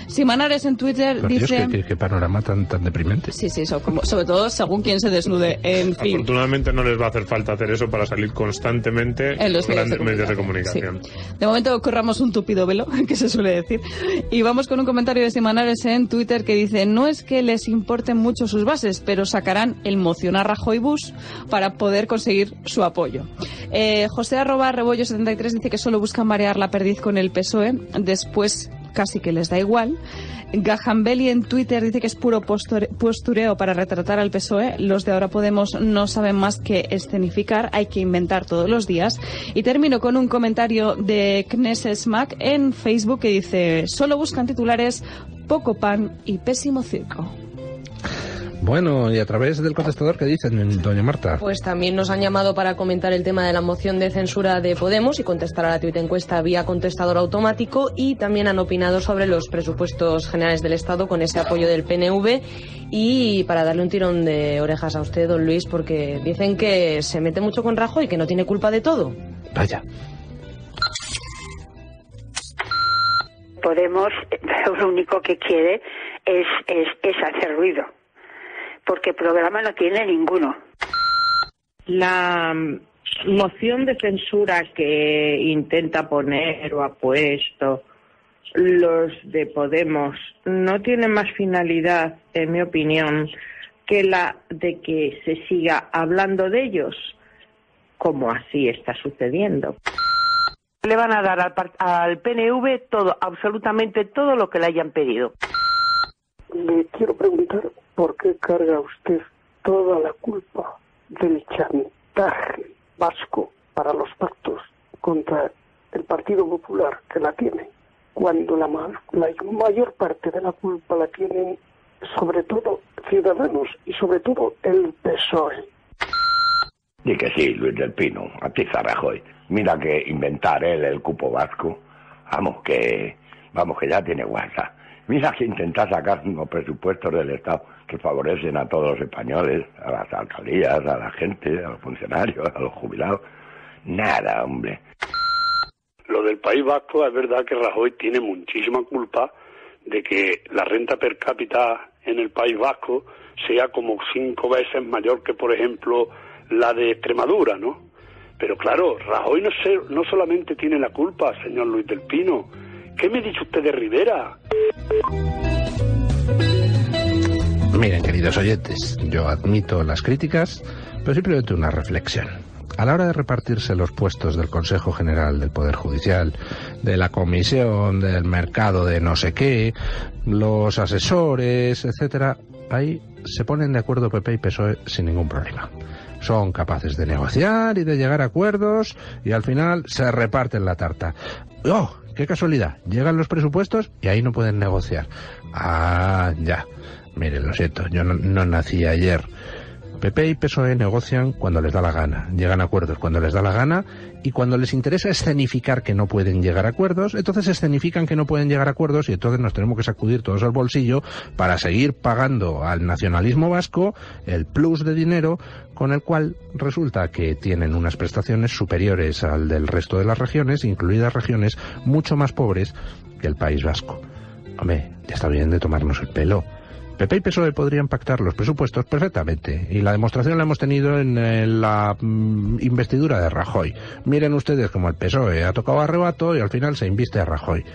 Simanares en Twitter pero dice... Dios, ¿qué panorama tan deprimente? Sí, sobre todo según quien se desnude. En fin. Afortunadamente no les va a hacer falta hacer eso para salir constantemente en los grandes medios de de comunicación. Sí. De momento corramos un tupido velo, que se suele decir. Y vamos con un comentario de Semanales en Twitter que dice: no es que les importen mucho sus bases, pero sacarán el moción a Rajoy Bus para poder conseguir su apoyo. José @rebollo73 dice que solo buscan marear la perdiz con el PSOE, después casi que les da igual. Gajambeli en Twitter dice que es puro postureo para retratar al PSOE. Los de Ahora Podemos no saben más que escenificar, hay que inventar todos los días. Y termino con un comentario de Knesset Mac en Facebook que dice: solo buscan titulares, poco pan y pésimo circo. Bueno, y a través del contestador, ¿qué dicen, doña Marta? Pues también nos han llamado para comentar el tema de la moción de censura de Podemos y contestar a la tuitencuesta vía contestador automático, y también han opinado sobre los presupuestos generales del Estado con ese apoyo del PNV, y para darle un tirón de orejas a usted, don Luis, porque dicen que se mete mucho con Rajoy y que no tiene culpa de todo. Vaya. Podemos lo único que quiere es hacer ruido, porque programa no tiene ninguno. La moción de censura que intenta poner o ha puesto los de Podemos no tiene más finalidad, en mi opinión, que la de que se siga hablando de ellos, como así está sucediendo. Le van a dar al PNV todo, absolutamente todo lo que le hayan pedido. Le quiero preguntar por qué carga usted toda la culpa del chantaje vasco para los pactos contra el Partido Popular, que la tiene, cuando la mayor parte de la culpa la tienen sobre todo Ciudadanos y sobre todo el PSOE. Di que sí, Luis del Pino, atiza a Rajoy. Mira que inventar él el cupo vasco, vamos que ya tiene guasa. Mira que intenta sacar unos presupuestos del Estado que favorecen a todos los españoles, a las alcaldías, a la gente, a los funcionarios, a los jubilados. Nada, hombre. Lo del País Vasco, es verdad que Rajoy tiene muchísima culpa de que la renta per cápita en el País Vasco sea como 5 veces mayor que, por ejemplo, la de Extremadura, ¿no? Pero claro, Rajoy no solamente tiene la culpa, señor Luis del Pino. ¿Qué me dice usted de Rivera? Miren, queridos oyentes, yo admito las críticas, pero simplemente una reflexión. A la hora de repartirse los puestos del Consejo General del Poder Judicial, de la Comisión, del mercado de no sé qué, los asesores, etcétera, ahí se ponen de acuerdo PP y PSOE sin ningún problema. Son capaces de negociar y de llegar a acuerdos y al final se reparten la tarta. ¡Oh! ¡Qué casualidad! Llegan los presupuestos y ahí no pueden negociar. Ah, ya. Miren, lo siento, yo no nací ayer. PP y PSOE negocian cuando les da la gana, llegan a acuerdos cuando les da la gana, y cuando les interesa escenificar que no pueden llegar a acuerdos, entonces escenifican que no pueden llegar a acuerdos y entonces nos tenemos que sacudir todos al bolsillo para seguir pagando al nacionalismo vasco el plus de dinero con el cual resulta que tienen unas prestaciones superiores al del resto de las regiones, incluidas regiones mucho más pobres que el País Vasco. Hombre, ya está bien de tomarnos el pelo. PP y PSOE podrían pactar los presupuestos perfectamente, y la demostración la hemos tenido en la investidura de Rajoy. Miren ustedes cómo el PSOE ha tocado a rebato y al final se inviste a Rajoy,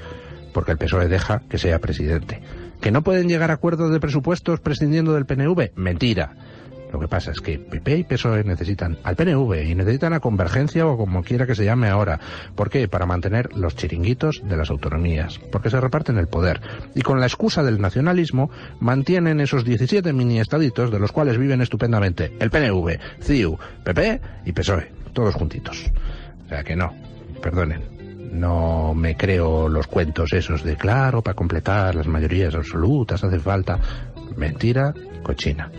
porque el PSOE deja que sea presidente. ¿Que no pueden llegar a acuerdos de presupuestos prescindiendo del PNV? Mentira. Lo que pasa es que PP y PSOE necesitan al PNV y necesitan a Convergencia o como quiera que se llame ahora. ¿Por qué? Para mantener los chiringuitos de las autonomías, porque se reparten el poder. Y con la excusa del nacionalismo mantienen esos 17 mini-estaditos de los cuales viven estupendamente el PNV, CiU, PP y PSOE, todos juntitos. O sea que no, perdonen. No me creo los cuentos esos de claro, para completar las mayorías absolutas hace falta. Mentira cochina.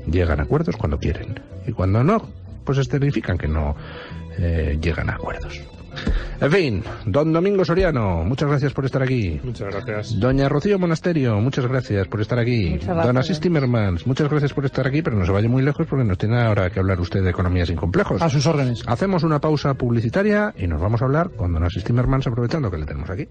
Llegan a acuerdos cuando quieren. Y cuando no, pues escenifican que no llegan a acuerdos. En fin, don Domingo Soriano, muchas gracias por estar aquí. Muchas gracias. Doña Rocío Monasterio, muchas gracias por estar aquí. Don Asís Timmermans, muchas gracias por estar aquí, pero no se vaya muy lejos porque nos tiene ahora que hablar usted de economía sin complejos. A sus órdenes. Hacemos una pausa publicitaria y nos vamos a hablar con don Asís Timmermans, aprovechando que le tenemos aquí.